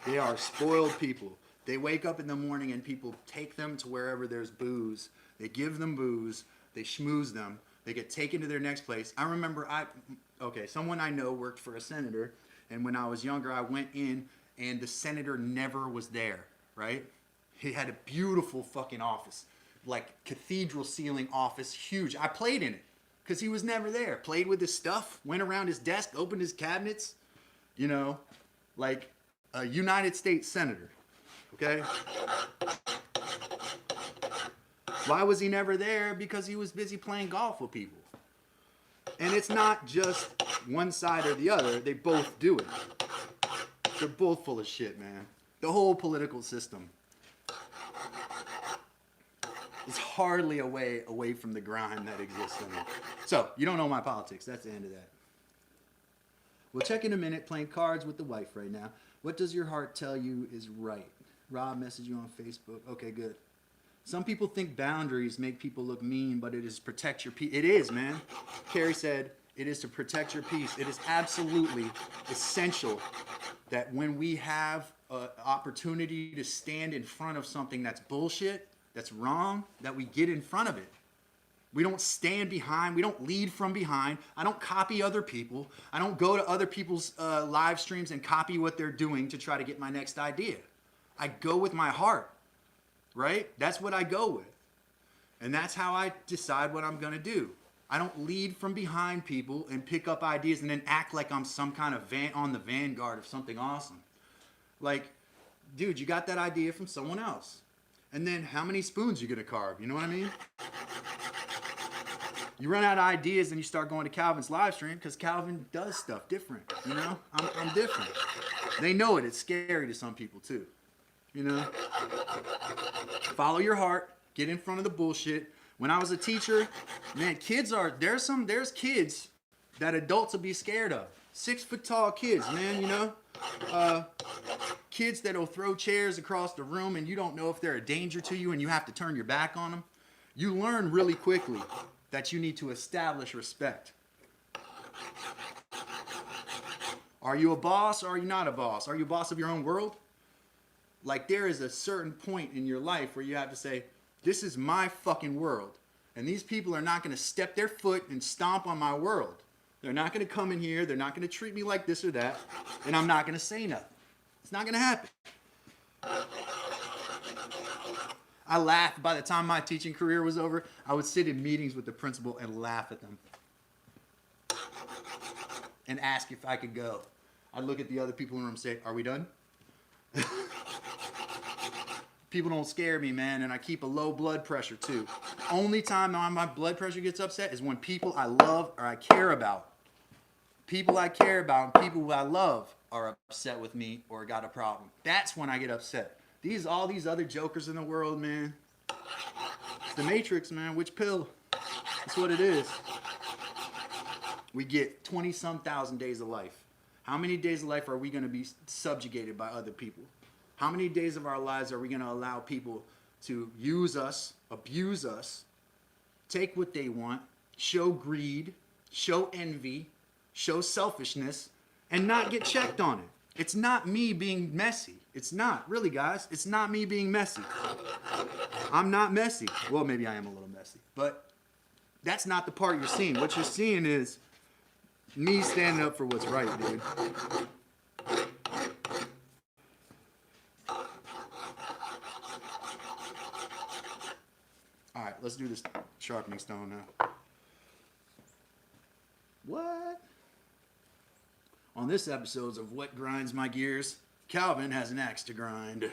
They are spoiled people. They wake up in the morning and people take them to wherever there's booze. They give them booze. They schmooze them. They get taken to their next place. I remember someone I know worked for a senator, and when I was younger, I went in and the senator never was there, right? He had a beautiful fucking office, like cathedral ceiling office, huge. I played in it because he was never there. Played with his stuff, went around his desk, opened his cabinets, like a United States senator, okay? Why was he never there? Because he was busy playing golf with people. And it's not just one side or the other. They both do it. They're both full of shit, man. The whole political system is hardly away from the grind that exists in it. So, you don't know my politics. That's the end of that. We'll check in a minute, playing cards with the wife right now. What does your heart tell you is right? Rob messaged you on Facebook. Okay, good. Some people think boundaries make people look mean, but it is protect your peace. It is, man. Carrie said, it is to protect your peace. It is absolutely essential that when we have an opportunity to stand in front of something that's bullshit, that's wrong, that we get in front of it. We don't stand behind. We don't lead from behind. I don't copy other people. I don't go to other people's live streams and copy what they're doing to try to get my next idea. I go with my heart, right? That's what I go with. And that's how I decide what I'm going to do. I don't lead from behind people and pick up ideas and then act like I'm some kind of on the vanguard of something awesome. Like, dude, you got that idea from someone else. And then how many spoons you gonna carve? You know what I mean? You run out of ideas and you start going to Calvin's live stream because Calvin does stuff different. You know, I'm different. They know it. It's scary to some people too. You know, follow your heart. Get in front of the bullshit. When I was a teacher, man, there's kids that adults will be scared of. 6 foot tall kids, man. You know. Kids that'll throw chairs across the room and you don't know if they're a danger to you and you have to turn your back on them. You learn really quickly that you need to establish respect. Are you a boss or are you not a boss? Are you a boss of your own world? Like, there is a certain point in your life where you have to say, this is my fucking world. And these people are not going to step their foot and stomp on my world. They're not going to come in here. They're not going to treat me like this or that. And I'm not going to say nothing. It's not going to happen. I laughed. By the time my teaching career was over, I would sit in meetings with the principal and laugh at them. And ask if I could go. I'd look at the other people in the room and say, are we done? People don't scare me, man, and I keep a low blood pressure too. The only time my blood pressure gets upset is when people I love or I care about. People I care about and people who I love are upset with me or got a problem. That's when I get upset. All these other jokers in the world, man. It's the Matrix, man. Which pill? That's what it is. We get 20-some thousand days of life. How many days of life are we going to be subjugated by other people? How many days of our lives are we going to allow people to use us, abuse us, take what they want, show greed, show envy, show selfishness, and not get checked on it? It's not me being messy. It's not. Really, guys, it's not me being messy. I'm not messy. Well, maybe I am a little messy, but that's not the part you're seeing. What you're seeing is me standing up for what's right, dude. All right, let's do this sharpening stone now. What? On this episode of What Grinds My Gears, Calvin has an axe to grind.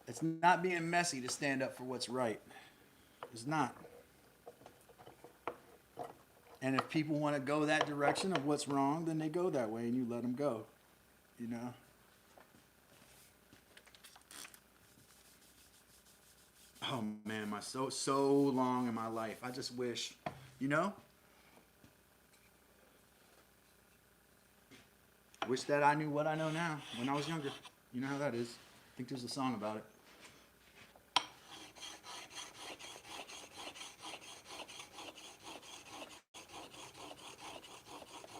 It's not being messy to stand up for what's right. It's not. And if people want to go that direction of what's wrong, then they go that way and you let them go. You know? Oh man, so long in my life. I just wish, you know? Wish that I knew what I know now when I was younger. You know how that is. I think there's a song about it.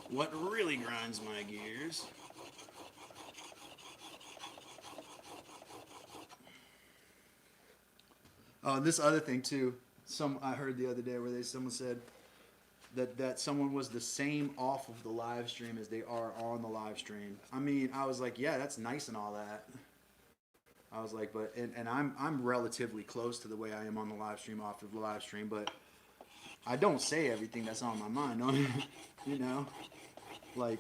What really grinds my gears this other thing too. I heard the other day where someone said that someone was the same off of the live stream as they are on the live stream. I mean, I was like, yeah, that's nice and all that. I was like, but and I'm relatively close to the way I am on the live stream off of the live stream, but I don't say everything that's on my mind on it. You know, like.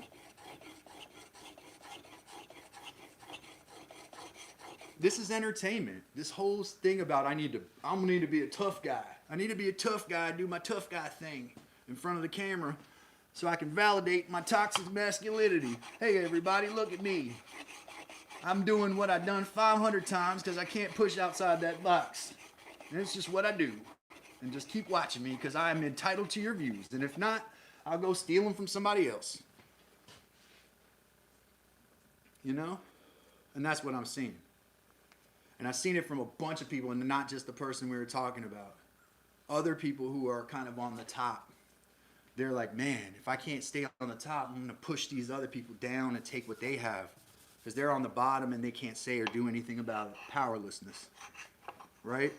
This is entertainment. This whole thing about I'm gonna need to be a tough guy. I need to be a tough guy, do my tough guy thing in front of the camera so I can validate my toxic masculinity. Hey everybody, look at me. I'm doing what I've done 500 times because I can't push outside that box. And it's just what I do. And just keep watching me because I am entitled to your views. And if not, I'll go steal them from somebody else. You know? And that's what I'm seeing. And I've seen it from a bunch of people, and not just the person we were talking about. Other people who are kind of on the top. They're like, man, if I can't stay on the top, I'm going to push these other people down and take what they have. Because they're on the bottom and they can't say or do anything about it. Powerlessness. Right?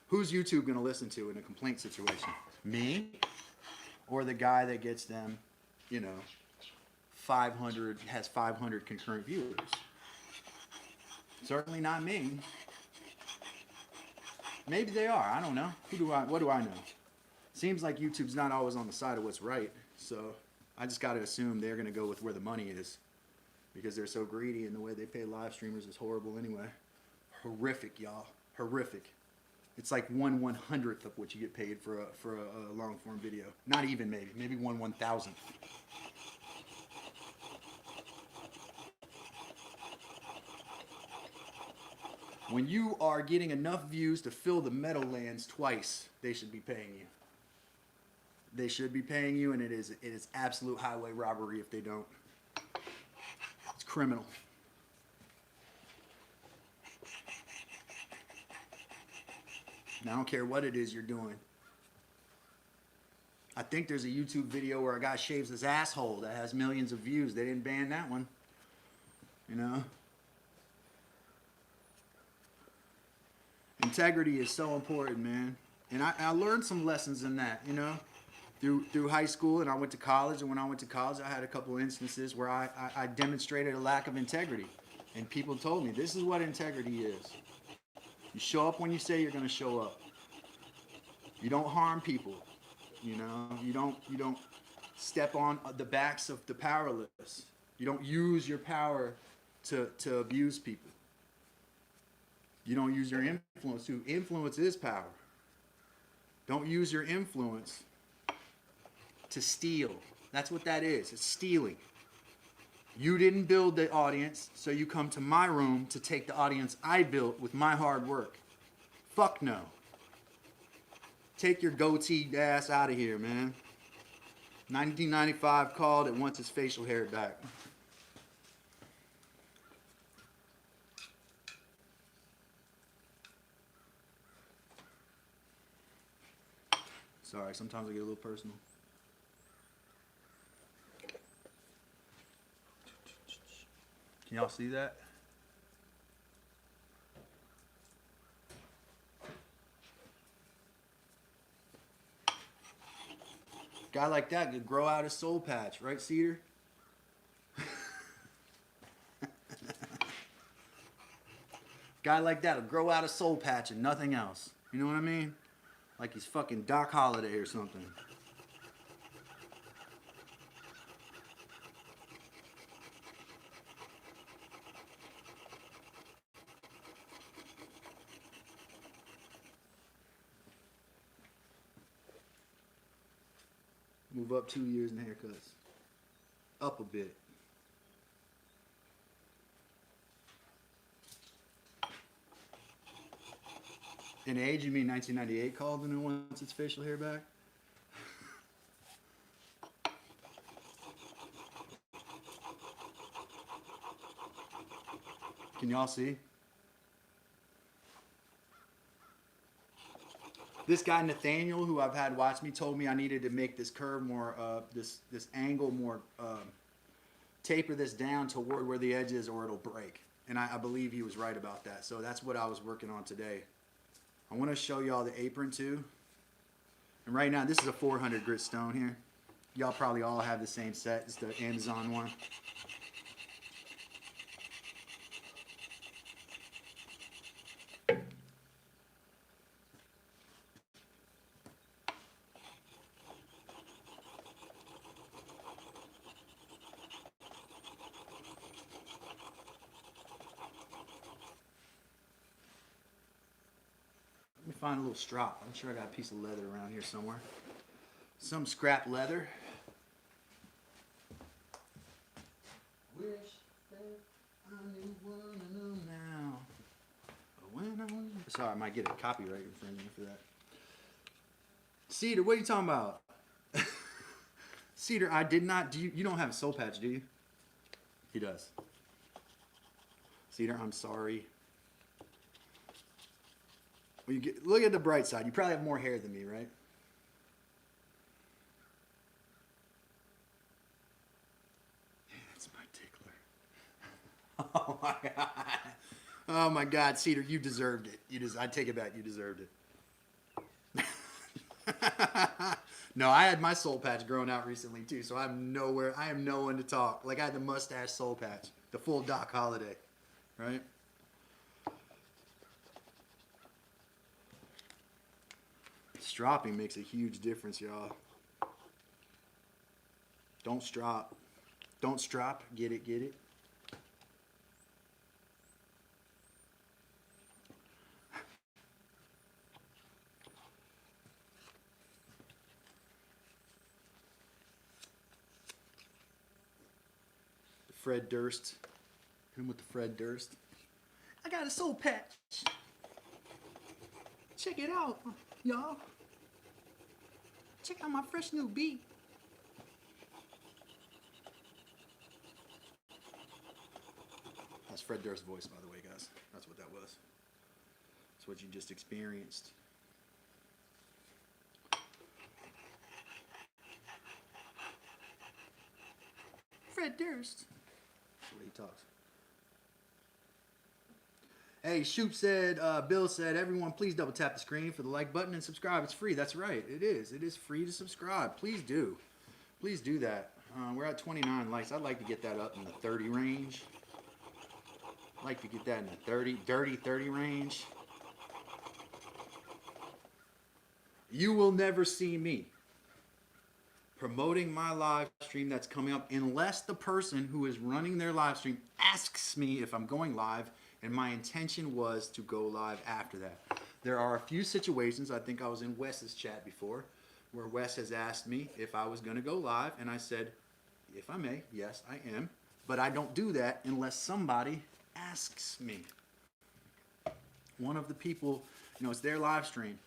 Who's YouTube going to listen to in a complaint situation? Me? Or the guy that gets them, 500 concurrent viewers? Certainly not me. Maybe they are. I don't know. What do I know? Seems like YouTube's not always on the side of what's right. So I just got to assume they're going to go with where the money is. Because they're so greedy, and the way they pay live streamers is horrible anyway. Horrific, y'all. Horrific. It's like 1/100th of what you get paid for a long form video. Not even maybe. Maybe 1/1000th. When you are getting enough views to fill the Meadowlands twice, they should be paying you. They should be paying you, and it is absolute highway robbery if they don't. It's criminal. And I don't care what it is you're doing. I think there's a YouTube video where a guy shaves his asshole that has millions of views. They didn't ban that one. You know? Integrity is so important, man. And I learned some lessons in that, through high school, and I went to college. And when I went to college, I had a couple of instances where I demonstrated a lack of integrity. And people told me, this is what integrity is. You show up when you say you're going to show up. You don't harm people. You don't step on the backs of the powerless. You don't use your power to abuse people. You don't use your influence to. Influence is power. Don't use your influence to steal. That's what that is. It's stealing. You didn't build the audience, so you come to my room to take the audience I built with my hard work. Fuck no. Take your goatee ass out of here, man. 1995 called, it wants his facial hair back. Sorry, sometimes I get a little personal. Can y'all see that? Guy like that could grow out his soul patch, right, Cedar? Guy like that will grow out a soul patch and nothing else. You know what I mean? Like he's fucking Doc Holliday or something. Move up 2 years in haircuts. Up a bit. In age, you mean 1998 called and it wants its facial hair back? Can y'all see? This guy Nathaniel, who I've had watch me, told me I needed to make this curve more, this angle more, taper this down toward where the edge is or it'll break. And I believe he was right about that. So that's what I was working on today. I want to show y'all the apron too. And right now, this is a 400 grit stone here. Y'all probably all have the same set. It's the Amazon one. Let me find a little strop. I'm sure I got a piece of leather around here somewhere. Some scrap leather. Wish that I knew what I know now. When I was... Sorry, I might get a copyright infringement for that. Cedar, what are you talking about? Cedar, I did not... You don't have a soul patch, do you? He does. Cedar, I'm sorry. Well, look at the bright side. You probably have more hair than me, right? That's my tickler. Oh my God. Oh my God, Cedar, you deserved it. I take it back. You deserved it. No, I had my soul patch growing out recently too, so I'm nowhere. I am no one to talk. Like I had the mustache soul patch, the full Doc Holliday, right? Stropping makes a huge difference, y'all. Don't strop. Don't strop. Get it, get it. Fred Durst. Hit him with the Fred Durst. I got a soul patch. Check it out, y'all. Check out my fresh new beat. That's Fred Durst's voice, by the way, guys. That's what that was. That's what you just experienced. Fred Durst. That's what he talks. Hey, Shoop said, Bill said, everyone please double tap the screen for the like button and subscribe. It's free. That's right. It is. It is free to subscribe. Please do. Please do that. We're at 29 likes. I'd like to get that up in the 30 range. I'd like to get that in the dirty 30 range. You will never see me promoting my live stream that's coming up unless the person who is running their live stream asks me if I'm going live, and my intention was to go live after that. There are a few situations, I think I was in Wes's chat before, where Wes has asked me if I was going to go live, and I said, if I may, yes, I am. But I don't do that unless somebody asks me. One of the people, it's their live stream.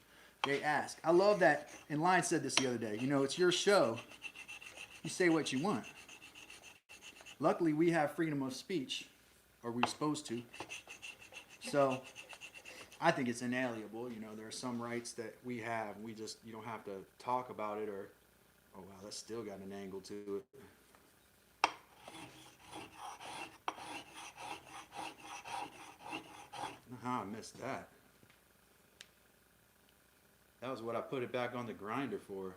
They ask. I love that. And Lion said this the other day. It's your show. You say what you want. Luckily, we have freedom of speech, or we're supposed to. So I think it's inalienable. There are some rights that we have. You don't have to talk about it or, oh wow, that's still got an angle to it. I don't know how I missed that. That was what I put it back on the grinder for.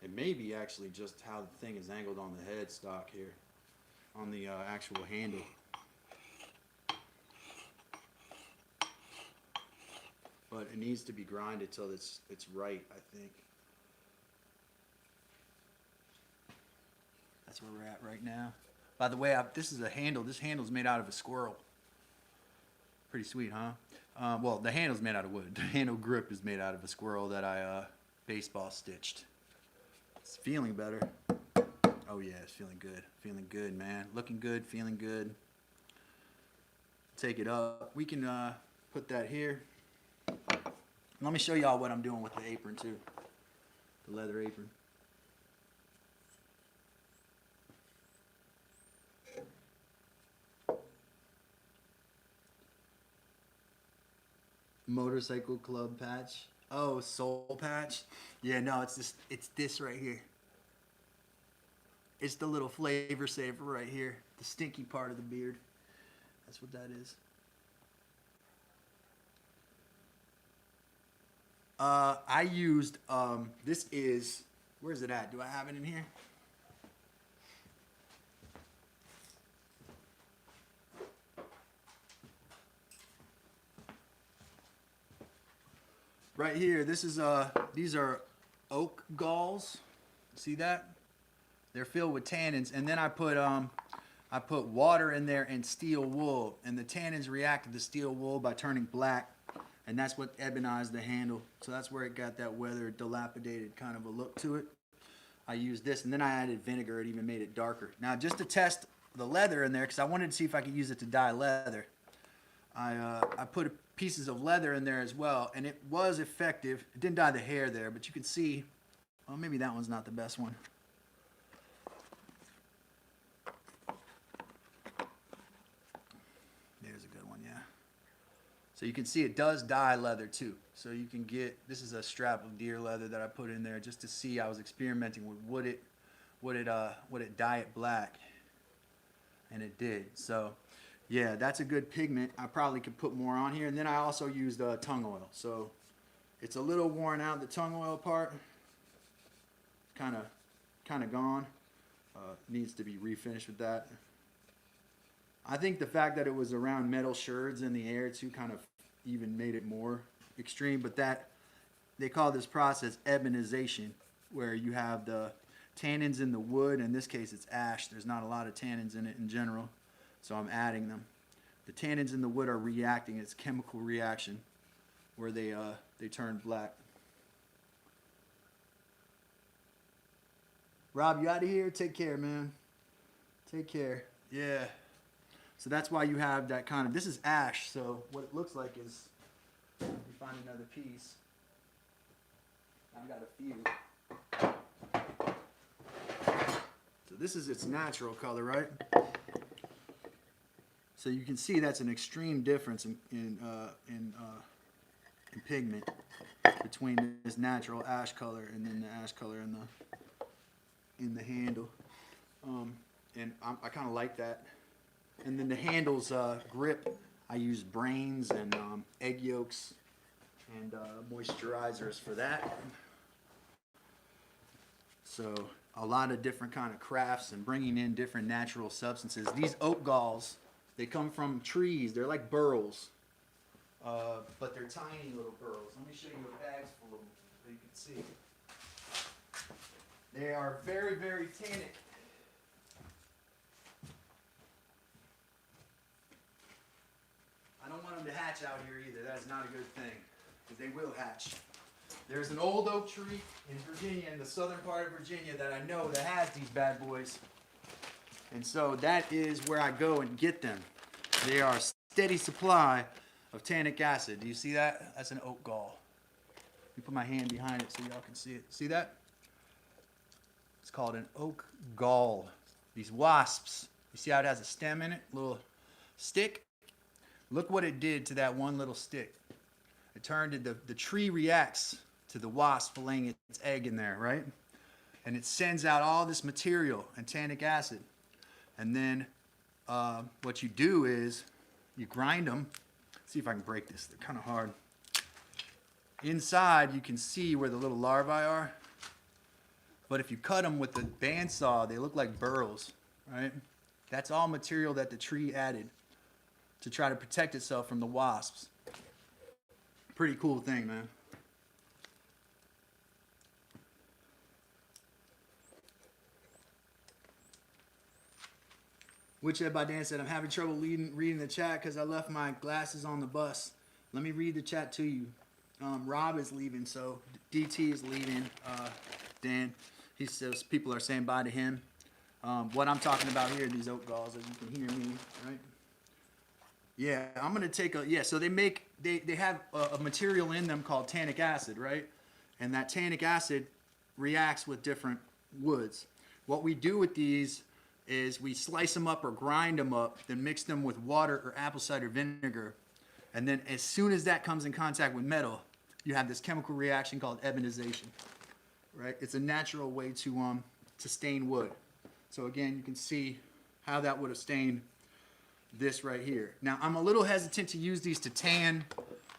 It may be actually just how the thing is angled on the headstock here, on the actual handle. But it needs to be grinded till it's right, I think. That's where we're at right now. By the way, this is a handle. This handle's made out of a squirrel. Pretty sweet, huh? Well, the handle's made out of wood. The handle grip is made out of a squirrel that I baseball stitched. It's feeling better. Oh yeah, it's feeling good. Feeling good, man. Looking good, feeling good. Take it up. We can put that here. Let me show y'all what I'm doing with the apron too. The leather apron. Motorcycle club patch. Oh, soul patch. Yeah, no, it's this right here. It's the little flavor saver right here. The stinky part of the beard. That's what that is. I used, this is, where's it at? Do I have it in here? Right here, this is these are oak galls. See that? They're filled with tannins, and then I put water in there and steel wool, and the tannins react to the steel wool by turning black, and that's what ebonized the handle. So that's where it got that weathered, dilapidated kind of a look to it. I used this, and then I added vinegar. It even made it darker. Now, just to test the leather in there, because I wanted to see if I could use it to dye leather, I put pieces of leather in there as well, and it was effective. It didn't dye the hair there, but you can see, well, maybe that one's not the best one. There's a good one, yeah. So you can see it does dye leather too. So you can get, this is a strap of deer leather that I put in there just to see. I was experimenting with would it dye it black, and it did. So yeah, that's a good pigment. I probably could put more on here. And then I also used tongue oil. So it's a little worn out, the tongue oil part. Kind of gone. Needs to be refinished with that. I think the fact that it was around metal sherds in the air too kind of even made it more extreme. But that, they call this process ebonization, where you have the tannins in the wood. In this case, it's ash. There's not a lot of tannins in it in general. So I'm adding them. The tannins in the wood are reacting. It's a chemical reaction where they turn black. Rob, you out of here? Take care, man. Take care. Yeah. So that's why you have that kind of, this is ash. So what it looks like is, let me find another piece. I've got a few. So this is its natural color, right? So you can see that's an extreme difference in pigment between this natural ash color and then the ash color in the handle. And I kind of like that. And then the handle's grip, I use brains and egg yolks and moisturizers for that. So a lot of different kind of crafts and bringing in different natural substances. These oak galls, they come from trees. They're like burls, but they're tiny little burls. Let me show you a bag's full of them so you can see. They are very, very tannic. I don't want them to hatch out here either. That is not a good thing, because they will hatch. There's an old oak tree in Virginia, in the southern part of Virginia, that I know that has these bad boys. And so that is where I go and get them. They are a steady supply of tannic acid. Do you see that? That's an oak gall. Let me put my hand behind it so y'all can see it. See that? It's called an oak gall. These wasps, you see how it has a stem in it? Little stick? Look what it did to that one little stick. It turned into, the tree reacts to the wasp laying its egg in there, right? And it sends out all this material and tannic acid. And then what you do is you grind them. See if I can break this. They're kind of hard. Inside, you can see where the little larvae are. But if you cut them with the bandsaw, they look like burls, right? That's all material that the tree added to try to protect itself from the wasps. Pretty cool thing, man. Woodshed by Dan said, I'm having trouble reading the chat because I left my glasses on the bus. Let me read the chat to you. Rob is leaving, so DT is leaving. Dan, he says people are saying bye to him. What I'm talking about here, these oak galls, as you can hear me, right? Yeah, I'm gonna take a, yeah, so they have a material in them called tannic acid, right? And that tannic acid reacts with different woods. What we do with these is we slice them up or grind them up, then mix them with water or apple cider vinegar. And then as soon as that comes in contact with metal, you have this chemical reaction called ebonization, right? It's a natural way to stain wood. So again, you can see how that would have stained this right here. Now, I'm a little hesitant to use these to tan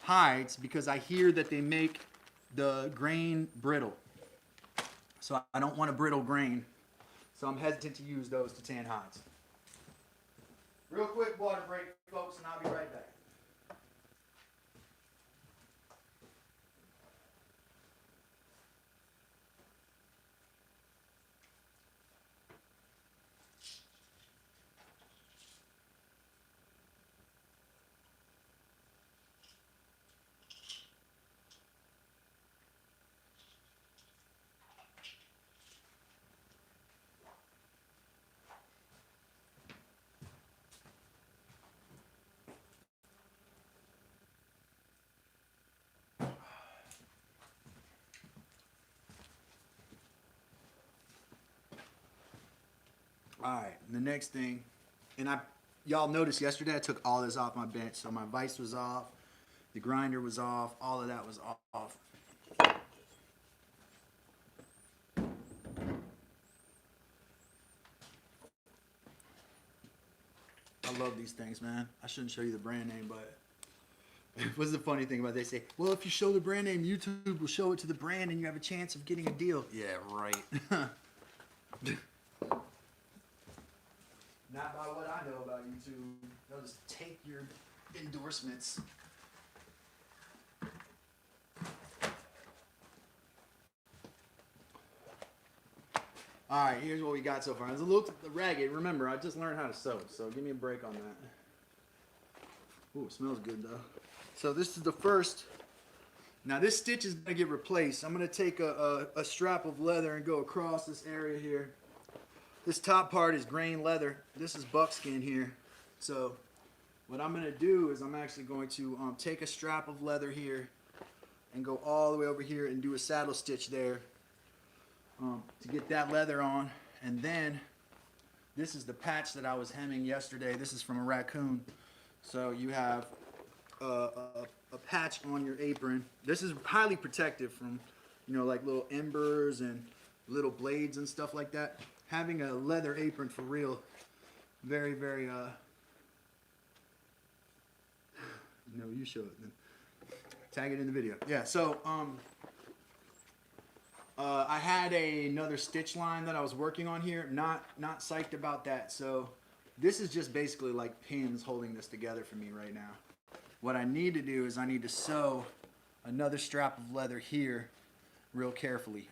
hides because I hear that they make the grain brittle. So I don't want a brittle grain. So I'm hesitant to use those to tan hides. Real quick water break, folks, and I'll be right back. All right, the next thing, and y'all noticed yesterday I took all this off my bench. So my vise was off, the grinder was off, all of that was off. I love these things, man. I shouldn't show you the brand name, but what's the funny thing about it? They say, well, if you show the brand name, YouTube will show it to the brand and you have a chance of getting a deal. Yeah, right. Not by what I know about YouTube. They'll just take your endorsements. All right, here's what we got so far. It's a little ragged. Remember, I just learned how to sew, so give me a break on that. Ooh, it smells good, though. So this is the first. Now, this stitch is going to get replaced. I'm going to take a strap of leather and go across this area here. This top part is grain leather. This is buckskin here. So what I'm going to do is I'm actually going to take a strap of leather here and go all the way over here and do a saddle stitch there to get that leather on. And then this is the patch that I was hemming yesterday. This is from a raccoon. So you have a patch on your apron. This is highly protective from, you know, like little embers and little blades and stuff like that. Having a leather apron for real, very, very, no, you show it then. Tag it in the video. Yeah, so, I had another stitch line that I was working on here. Not psyched about that. So this is just basically like pins holding this together for me right now. What I need to do is I need to sew another strap of leather here real carefully.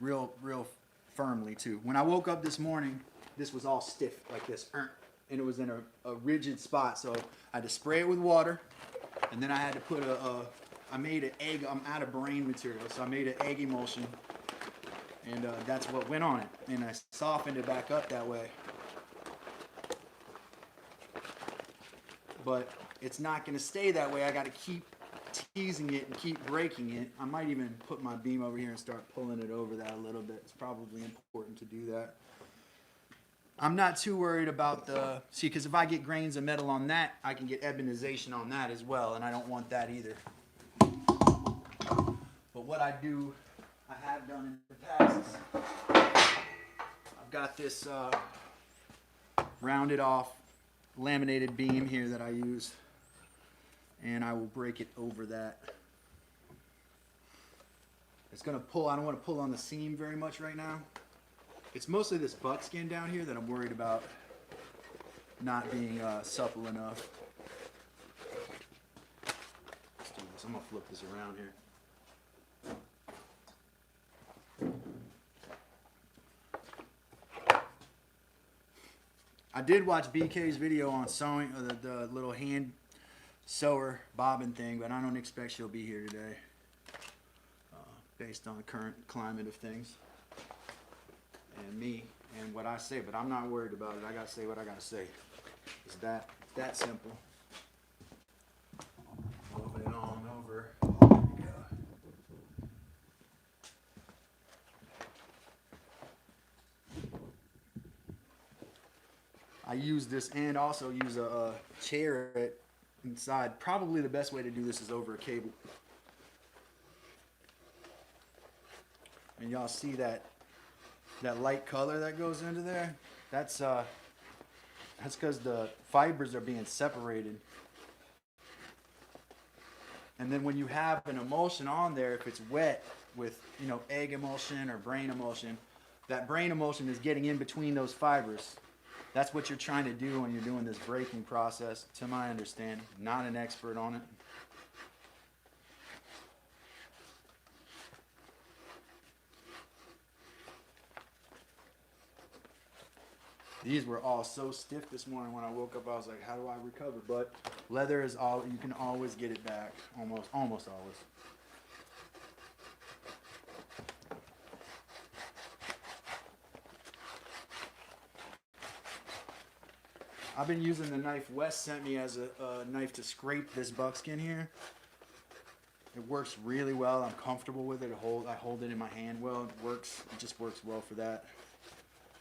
Real firmly too. When I woke up this morning, this was all stiff like this, and it was in a rigid spot. So I had to spray it with water, and then I had to put I made an egg. I'm out of brain material, so I made an egg emulsion, and that's what went on it. And I softened it back up that way. But it's not going to stay that way. I got to keep teasing it and keep breaking it. I might even put my beam over here and start pulling it over that a little bit. It's probably important to do that. I'm not too worried about the, see, because if I get grains of metal on that, I can get ebonization on that as well, and I don't want that either. But what I do, I have done in the past is I've got this rounded off laminated beam here that I use, and I will break it over that. It's going to pull. I don't want to pull on the seam very much right now. It's mostly this buckskin down here that I'm worried about not being supple enough. Let's do this. I'm going to flip this around here. I did watch BK's video on sewing, the little hand sewer bobbin thing, but I don't expect she'll be here today based on the current climate of things and me and what I say, but I'm not worried about it. I gotta say what I gotta say. It's that simple. Moving it on over. There we go. I use this and also use a chair inside. Probably the best way to do this is over a cable. And y'all see that light color that goes into there? That's because the fibers are being separated. And then when you have an emulsion on there, if it's wet with, you know, egg emulsion or brain emulsion, that brain emulsion is getting in between those fibers. That's what you're trying to do when you're doing this breaking process, to my understanding. Not an expert on it. These were all so stiff this morning when I woke up. I was like, how do I recover? But leather is all, you can always get it back. Almost always. I've been using the knife Wes sent me as a knife to scrape this buckskin here. It works really well. I'm comfortable with it. I hold it in my hand well. It works. It just works well for that.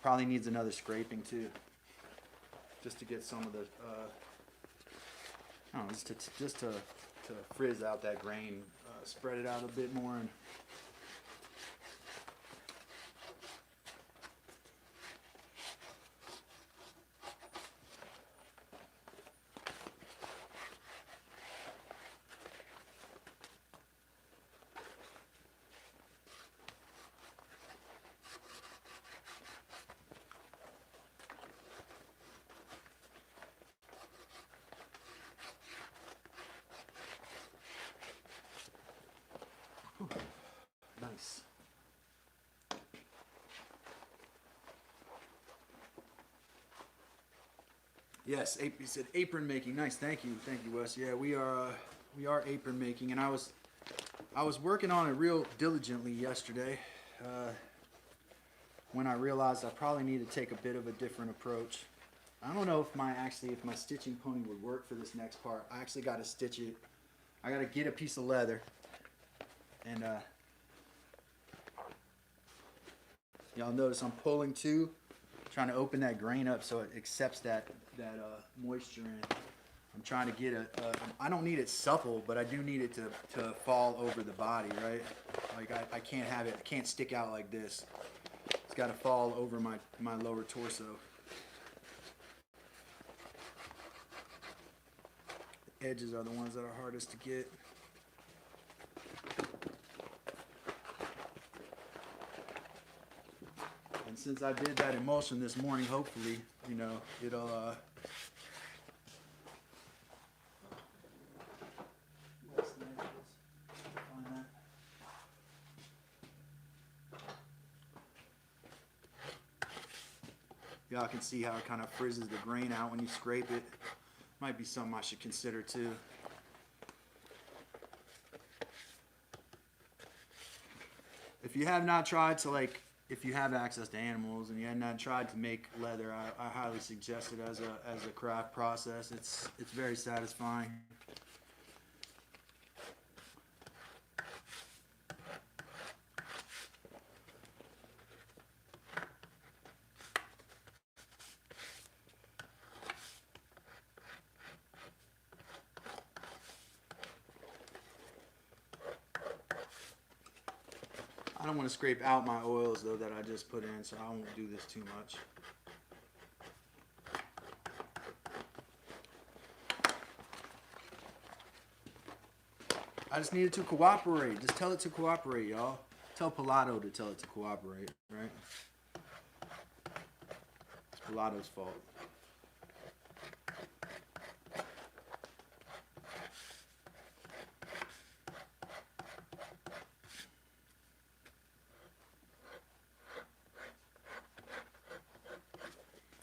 Probably needs another scraping too, just to get some of the, I don't know, just to frizz out that grain, spread it out a bit more. And nice. Yes, he said apron making. Nice, thank you, Wes. Yeah, we are apron making, and I was working on it real diligently yesterday when I realized I probably need to take a bit of a different approach. I don't know if my stitching pony would work for this next part. I actually got to stitch it. I got to get a piece of leather, and y'all notice I'm pulling too, trying to open that grain up so it accepts that moisture in. I'm trying to get I don't need it supple, but I do need it to fall over the body, right? Like I can't have it, it can't stick out like this. It's got to fall over my lower torso. The edges are the ones that are hardest to get. And since I did that emulsion this morning, hopefully, you know, it'll y'all can see how it kind of frizzes the grain out when you scrape it. Might be something I should consider too. if you have not tried to, like, if you have access to animals and you have not tried to make leather, I highly suggest it as a craft process. It's very satisfying. I don't want to scrape out my oils though that I just put in, so I won't do this too much. I just needed to cooperate. Just tell it to cooperate, y'all. Tell Pilato to tell it to cooperate, right? It's Pilato's fault.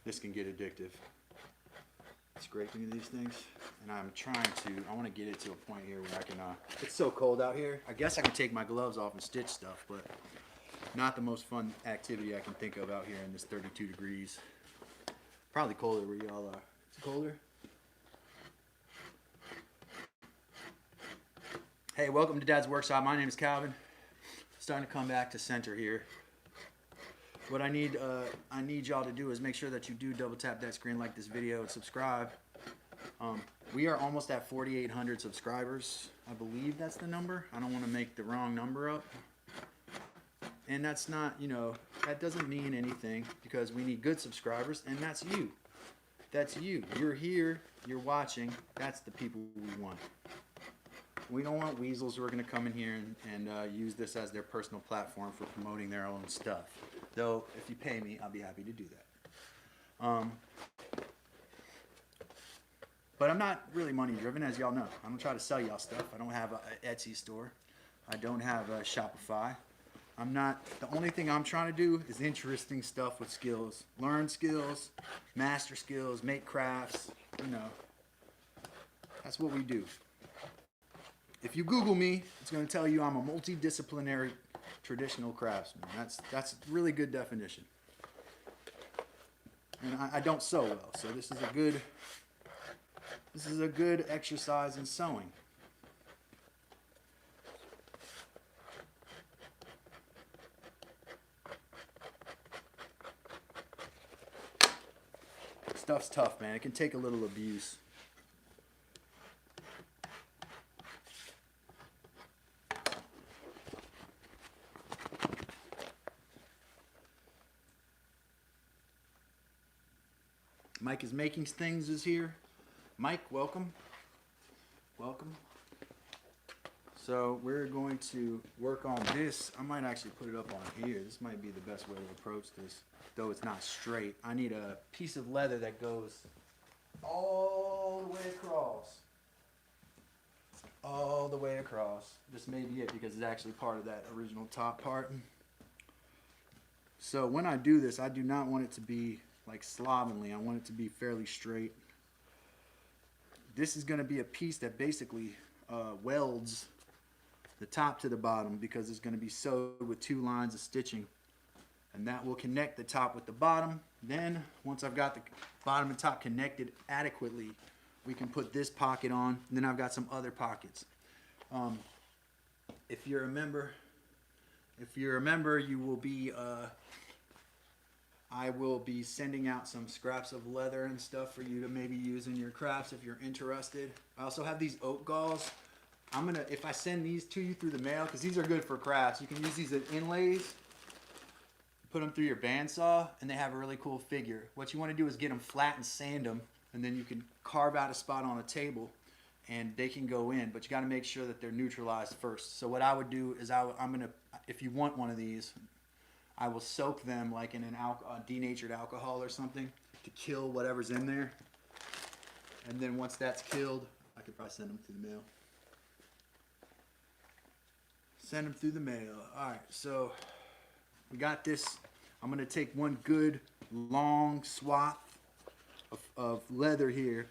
This can get addictive. Scraping these things, and I want to get it to a point here where I can, it's so cold out here. I guess I can take my gloves off and stitch stuff, but not the most fun activity I can think of out here in this 32 degrees. Probably colder where y'all are. Is it colder? Hey, welcome to Dad's Workshop. My name is Calvin. Starting to come back to center here. What I need y'all to do is make sure that you do double tap that screen, like this video, and subscribe. We are almost at 4,800 subscribers. I believe that's the number. I don't want to make the wrong number up. And that's not, that doesn't mean anything because we need good subscribers, and that's you. That's you. You're here. You're watching. That's the people we want. We don't want weasels who are going to come in here and use this as their personal platform for promoting their own stuff. Though, if you pay me, I'll be happy to do that. But I'm not really money driven, as y'all know. I don't try to sell y'all stuff. I don't have an Etsy store. I don't have a Shopify. The only thing I'm trying to do is interesting stuff with skills. Learn skills, master skills, make crafts, That's what we do. If you Google me, it's going to tell you I'm a multidisciplinary traditional craftsman. That's a really good definition. And I don't sew well, so this is a good exercise in sewing. Stuff's tough, man. It can take a little abuse. Mike is Making Things is here. Mike, welcome. Welcome. So we're going to work on this. I might actually put it up on here. This might be the best way to approach this, though it's not straight. I need a piece of leather that goes all the way across. All the way across. This may be it because it's actually part of that original top part. So when I do this, I do not want it to be like slovenly. I want it to be fairly straight. This is going to be a piece that basically welds the top to the bottom because it's going to be sewed with 2 lines of stitching, and that will connect the top with the bottom. Then once I've got the bottom and top connected adequately, we can put this pocket on, and then I've got some other pockets. If you're a member, you will be I will be sending out some scraps of leather and stuff for you to maybe use in your crafts if you're interested. I also have these oak galls. If I send these to you through the mail, because these are good for crafts, you can use these as inlays, put them through your bandsaw, and they have a really cool figure. What you want to do is get them flat and sand them, and then you can carve out a spot on a table, and they can go in, but you got to make sure that they're neutralized first. So what I would do is if you want one of these, I will soak them like in denatured alcohol or something to kill whatever's in there. And then once that's killed, I could probably send them through the mail. Send them through the mail. All right, so we got this. I'm going to take one good long swath of leather here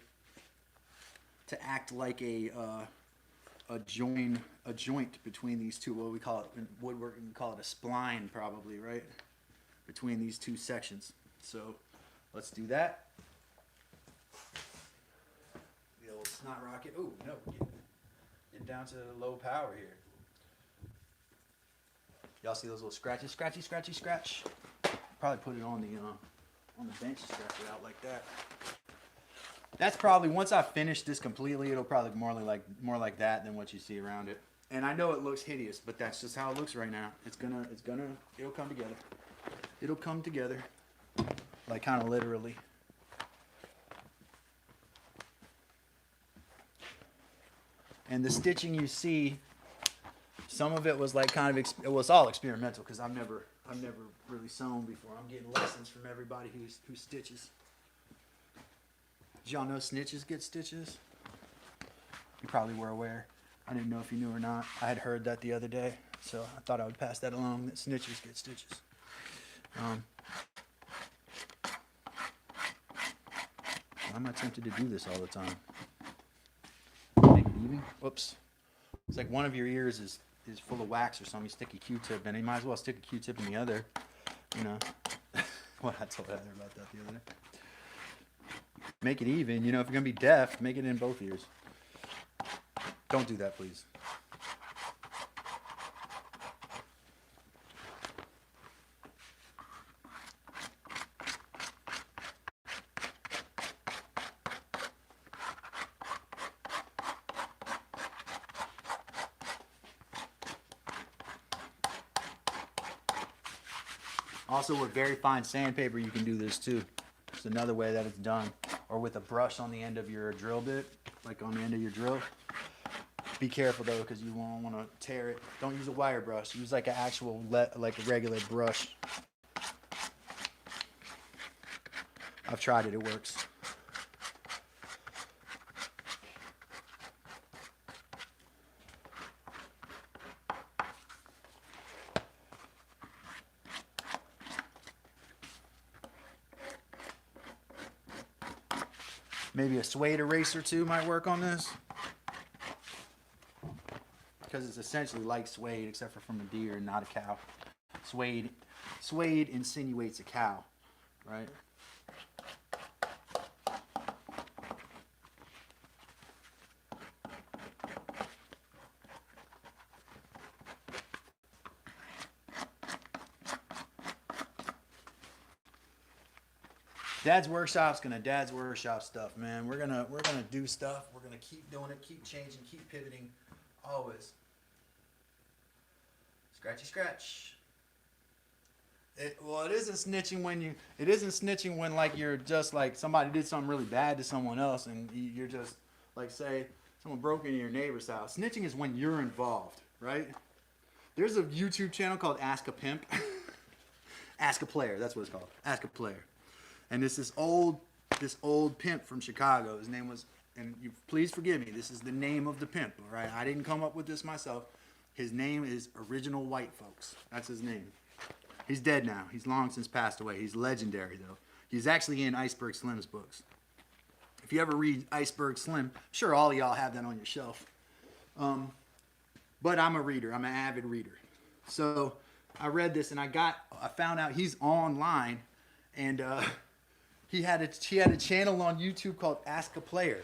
to act like a a joint between these two. What we call it in woodworking, we call it a spline, probably, right? Between these two sections. So let's do that. The old snot rocket. Oh no, get down to low power here. Y'all see those little scratches? Scratchy, scratchy, scratch. Probably put it on the bench, stretch it out like that. That's probably, once I finish this completely, it'll probably more like that than what you see around it. And I know it looks hideous, but that's just how it looks right now. It'll come together. It'll come together, like kind of literally. And the stitching you see, some of it was like kind of, it was all experimental because I've never really sewn before. I'm getting lessons from everybody who stitches. Did y'all know snitches get stitches? You probably were aware. I didn't know if you knew or not. I had heard that the other day, so I thought I would pass that along, that snitches get stitches. I'm not tempted to do this all the time. Make it even. Whoops. It's like one of your ears is full of wax or something. You stick a Q-tip in it. You might as well stick a Q-tip in the other. You know. Well, I told Heather about that the other day. Make it even. You know, if you're going to be deaf, make it in both ears. Don't do that, please. Also, with very fine sandpaper, you can do this too. It's another way that it's done. Or with a brush on the end of your drill bit, like on the end of your drill. Be careful though, because you won't want to tear it. Don't use a wire brush. Use like an actual, like a regular brush. I've tried it. It works. Maybe a suede eraser too might work on this. Because it's essentially like suede, except for from a deer and not a cow. Suede insinuates a cow, right? Dad's Workshop's gonna Dad's Workshop stuff, man. We're gonna do stuff. We're gonna keep doing it, keep changing, keep pivoting, always. Scratchy scratch. It isn't snitching when like you're just like somebody did something really bad to someone else and you're just like, say someone broke into your neighbor's house. Snitching is when you're involved, right? There's a YouTube channel called Ask a Pimp. Ask a Player, that's what it's called. Ask a Player. And this old pimp from Chicago. His name was, and you please forgive me, this is the name of the pimp, all right? I didn't come up with this myself. His name is Original White Folks. That's his name. He's dead now. He's long since passed away. He's legendary though. He's actually in Iceberg Slim's books. If you ever read Iceberg Slim, I'm sure all of y'all have that on your shelf. But I'm a reader. I'm an avid reader. So I read this and I found out he's online, and he had a channel on YouTube called Ask a Player,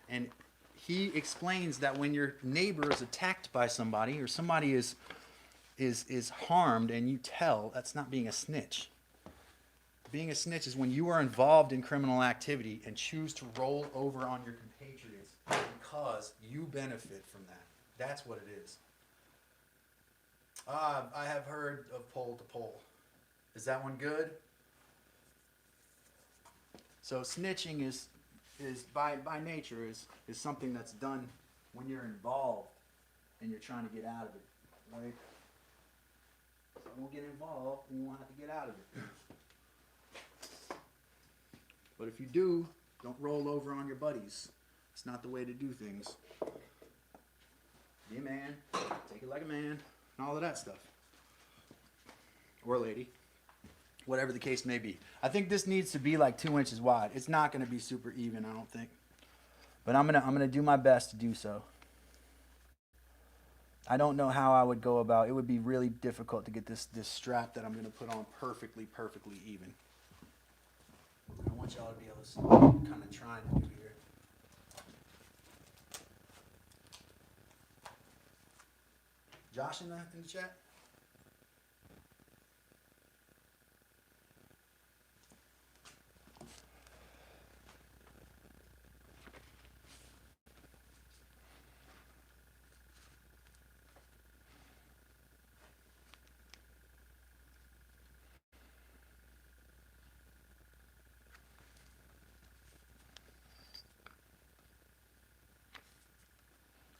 and he explains that when your neighbor is attacked by somebody or somebody is harmed and you tell, that's not being a snitch. Being a snitch is when you are involved in criminal activity and choose to roll over on your compatriots because you benefit from that. That's what it is. I have heard of pole to pole. Is that one good? So snitching is by nature is something that's done when you're involved and you're trying to get out of it, right? So don't get involved and you won't have to get out of it. But if you do, don't roll over on your buddies. It's not the way to do things. Be a man, take it like a man, and all of that stuff. Or lady. Whatever the case may be. I think this needs to be like 2 inches wide. It's not going to be super even, I don't think. But I'm gonna do my best to do so. I don't know how I would go about. It would be really difficult to get this strap that I'm going to put on perfectly even. I want y'all to be able to see what I'm kind of trying to do here. Josh in the chat?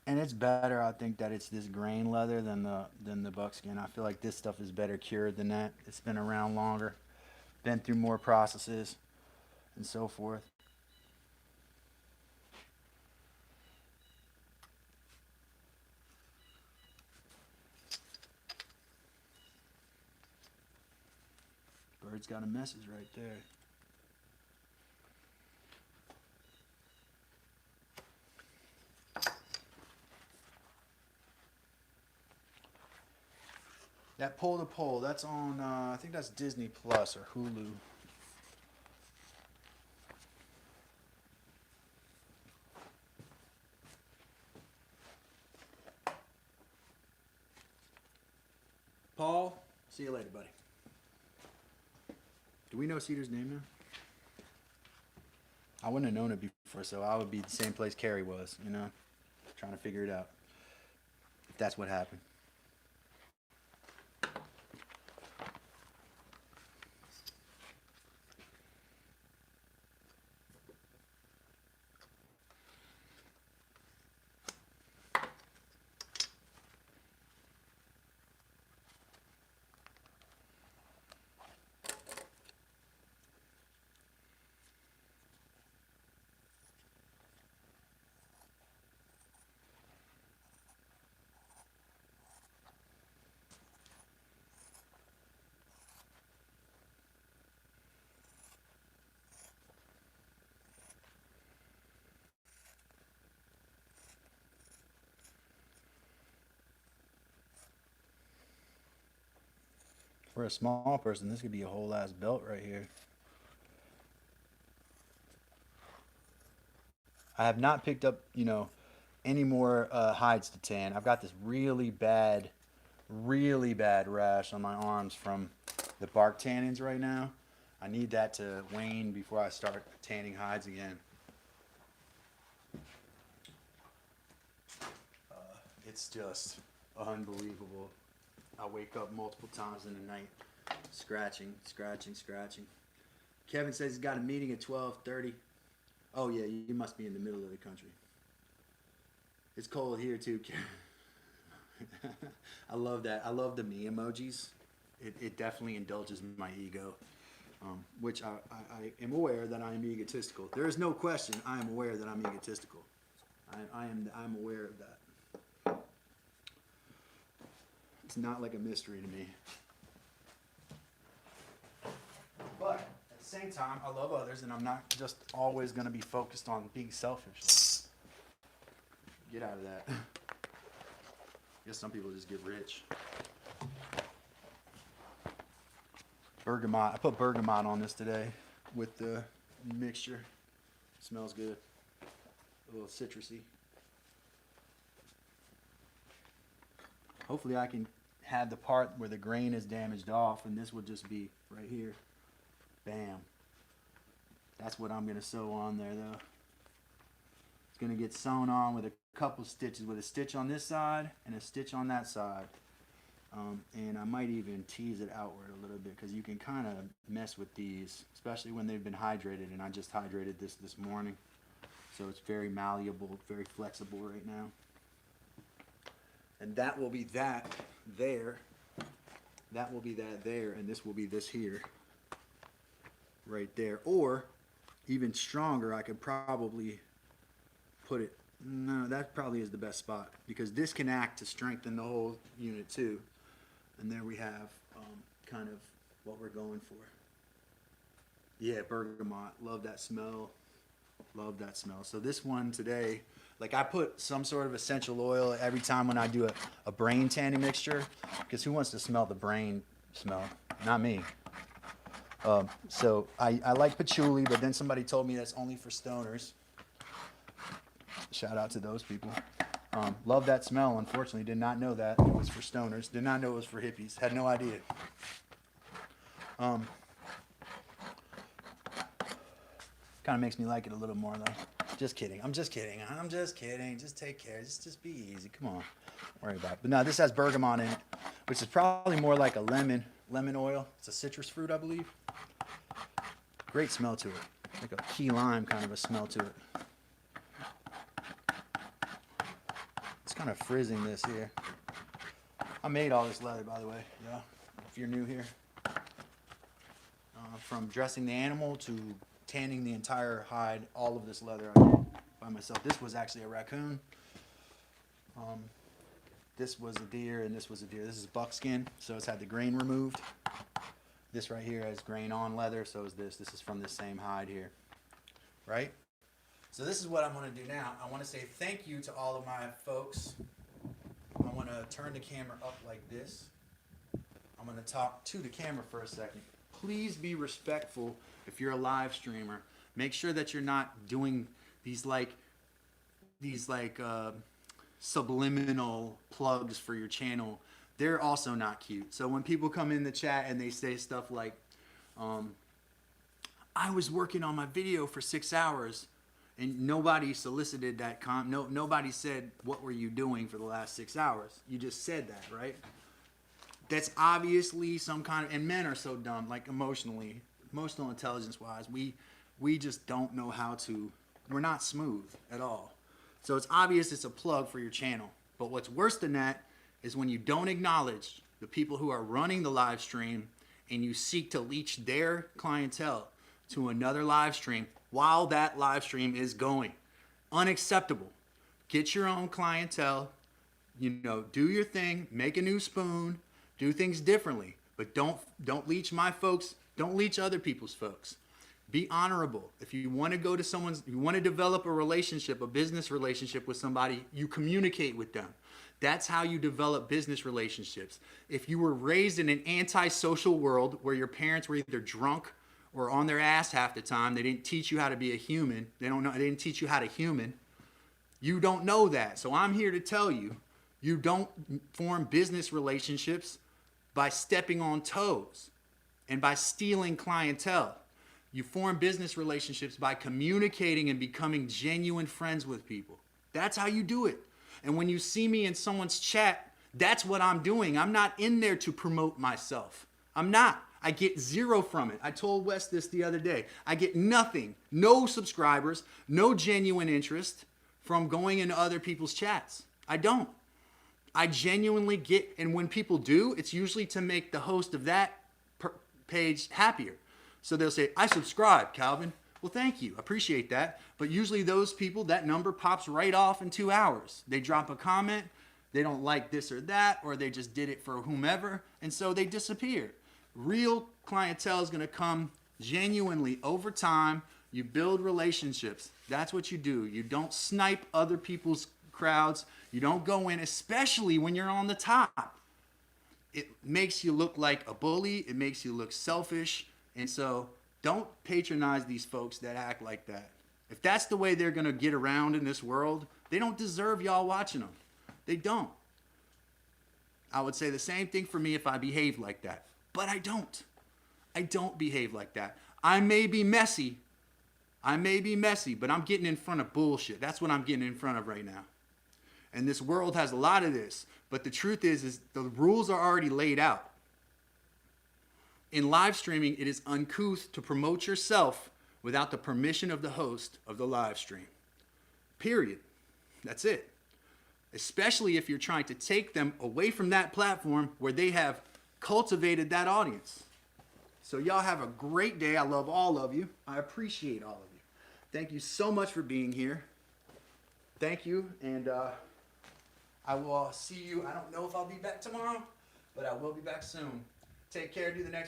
And it's better, I think, that it's this grain leather than the buckskin. I feel like this stuff is better cured than that. It's been around longer, been through more processes, and so forth. Bird's got a message right there. That Pole to Pole, that's on, I think that's Disney Plus or Hulu. Paul, see you later, buddy. Do we know Cedar's name now? I wouldn't have known it before, so I would be the same place Carrie was, you know, trying to figure it out. If that's what happened. For a small person, this could be a whole ass belt right here. I have not picked up, you know, any more hides to tan. I've got this really bad rash on my arms from the bark tannins right now. I need that to wane before I start tanning hides again. It's just unbelievable. I wake up multiple times in the night, scratching. Kevin says he's got a meeting at 12:30. Oh yeah, you must be in the middle of the country. It's cold here too, Kevin. I love that. I love the me emojis. It definitely indulges my ego, which I am aware that I am egotistical. There is no question I am aware that I'm egotistical. I'm aware of that. It's not like a mystery to me. But at the same time, I love others, and I'm not just always going to be focused on being selfish. Get out of that. I guess some people just get rich. Bergamot. I put bergamot on this today with the mixture. Smells good. A little citrusy. Hopefully I can have the part where the grain is damaged off, and this will just be right here. Bam. That's what I'm going to sew on there, though. It's going to get sewn on with a couple stitches, with a stitch on this side and a stitch on that side. And I might even tease it outward a little bit, because you can kind of mess with these, especially when they've been hydrated, and I just hydrated this morning. So it's very malleable, very flexible right now. And that will be that there. That will be that there, and this will be this here. Right there. Or, even stronger, I could probably put it, no, that probably is the best spot, because this can act to strengthen the whole unit too. And there we have kind of what we're going for. Yeah, bergamot. Love that smell. Love that smell. So this one today, like I put some sort of essential oil every time when I do a brain tanning mixture, because who wants to smell the brain smell? Not me. So I like patchouli, but then somebody told me that's only for stoners. Shout out to those people. Love that smell. Unfortunately, did not know that it was for stoners. Did not know it was for hippies. Had no idea. Kind of makes me like it a little more though. Just kidding. I'm just kidding. I'm just kidding. Just take care. Just be easy. Come on. Don't worry about it. But no, this has bergamot in it, which is probably more like a lemon oil. It's a citrus fruit, I believe. Great smell to it. Like a key lime kind of a smell to it. It's kind of frizzing this here. I made all this leather, by the way. Yeah, if you're new here. From dressing the animal to tanning the entire hide, all of this leather I did by myself. This was actually a raccoon. This was a deer, and this was a deer. This is buckskin, so it's had the grain removed. This right here has grain on leather, so is this. This is from the same hide here, right? So this is what I'm going to do now. I want to say thank you to all of my folks. I want to turn the camera up like this. I'm going to talk to the camera for a second. Please be respectful if you're a live streamer. Make sure that you're not doing these subliminal plugs for your channel. They're also not cute. So when people come in the chat and they say stuff like, I was working on my video for 6 hours, and nobody solicited that nobody said, what were you doing for the last 6 hours? You just said that, right? That's obviously some kind of, and men are so dumb, like emotional intelligence wise, we just don't know how to, we're not smooth at all. So it's obvious it's a plug for your channel. But what's worse than that is when you don't acknowledge the people who are running the live stream and you seek to leech their clientele to another live stream while that live stream is going. Unacceptable. Get your own clientele, do your thing, make a new spoon, do things differently, but don't leech my folks, don't leech other people's folks. Be honorable. If you want to go to you want to develop a relationship, a business relationship with somebody, you communicate with them. That's how you develop business relationships. If you were raised in an antisocial world where your parents were either drunk or on their ass half the time, they didn't teach you how to be a human. They didn't teach you how to human. You don't know that. So I'm here to tell you, you don't form business relationships by stepping on toes and by stealing clientele. You form business relationships by communicating and becoming genuine friends with people. That's how you do it. And when you see me in someone's chat, that's what I'm doing. I'm not in there to promote myself. I'm not. I get zero from it. I told Wes this the other day. I get nothing, no subscribers, no genuine interest from going into other people's chats. I don't. I genuinely get, and when people do, it's usually to make the host of that page happier. So they'll say, I subscribe, Calvin. Well, thank you. Appreciate that. But usually those people, that number pops right off in 2 hours. They drop a comment. They don't like this or that, or they just did it for whomever, and so they disappear. Real clientele is going to come genuinely over time. You build relationships. That's what you do. You don't snipe other people's crowds. You don't go in, especially when you're on the top. It makes you look like a bully. It makes you look selfish. And so don't patronize these folks that act like that. If that's the way they're going to get around in this world, they don't deserve y'all watching them. They don't. I would say the same thing for me if I behaved like that. But I don't. I don't behave like that. I may be messy, but I'm getting in front of bullshit. That's what I'm getting in front of right now. And this world has a lot of this. But the truth is the rules are already laid out. In live streaming, it is uncouth to promote yourself without the permission of the host of the live stream. Period. That's it. Especially if you're trying to take them away from that platform where they have cultivated that audience. So y'all have a great day. I love all of you. I appreciate all of you. Thank you so much for being here. Thank you. And I will see you. I don't know if I'll be back tomorrow, but I will be back soon. Take care. Do the next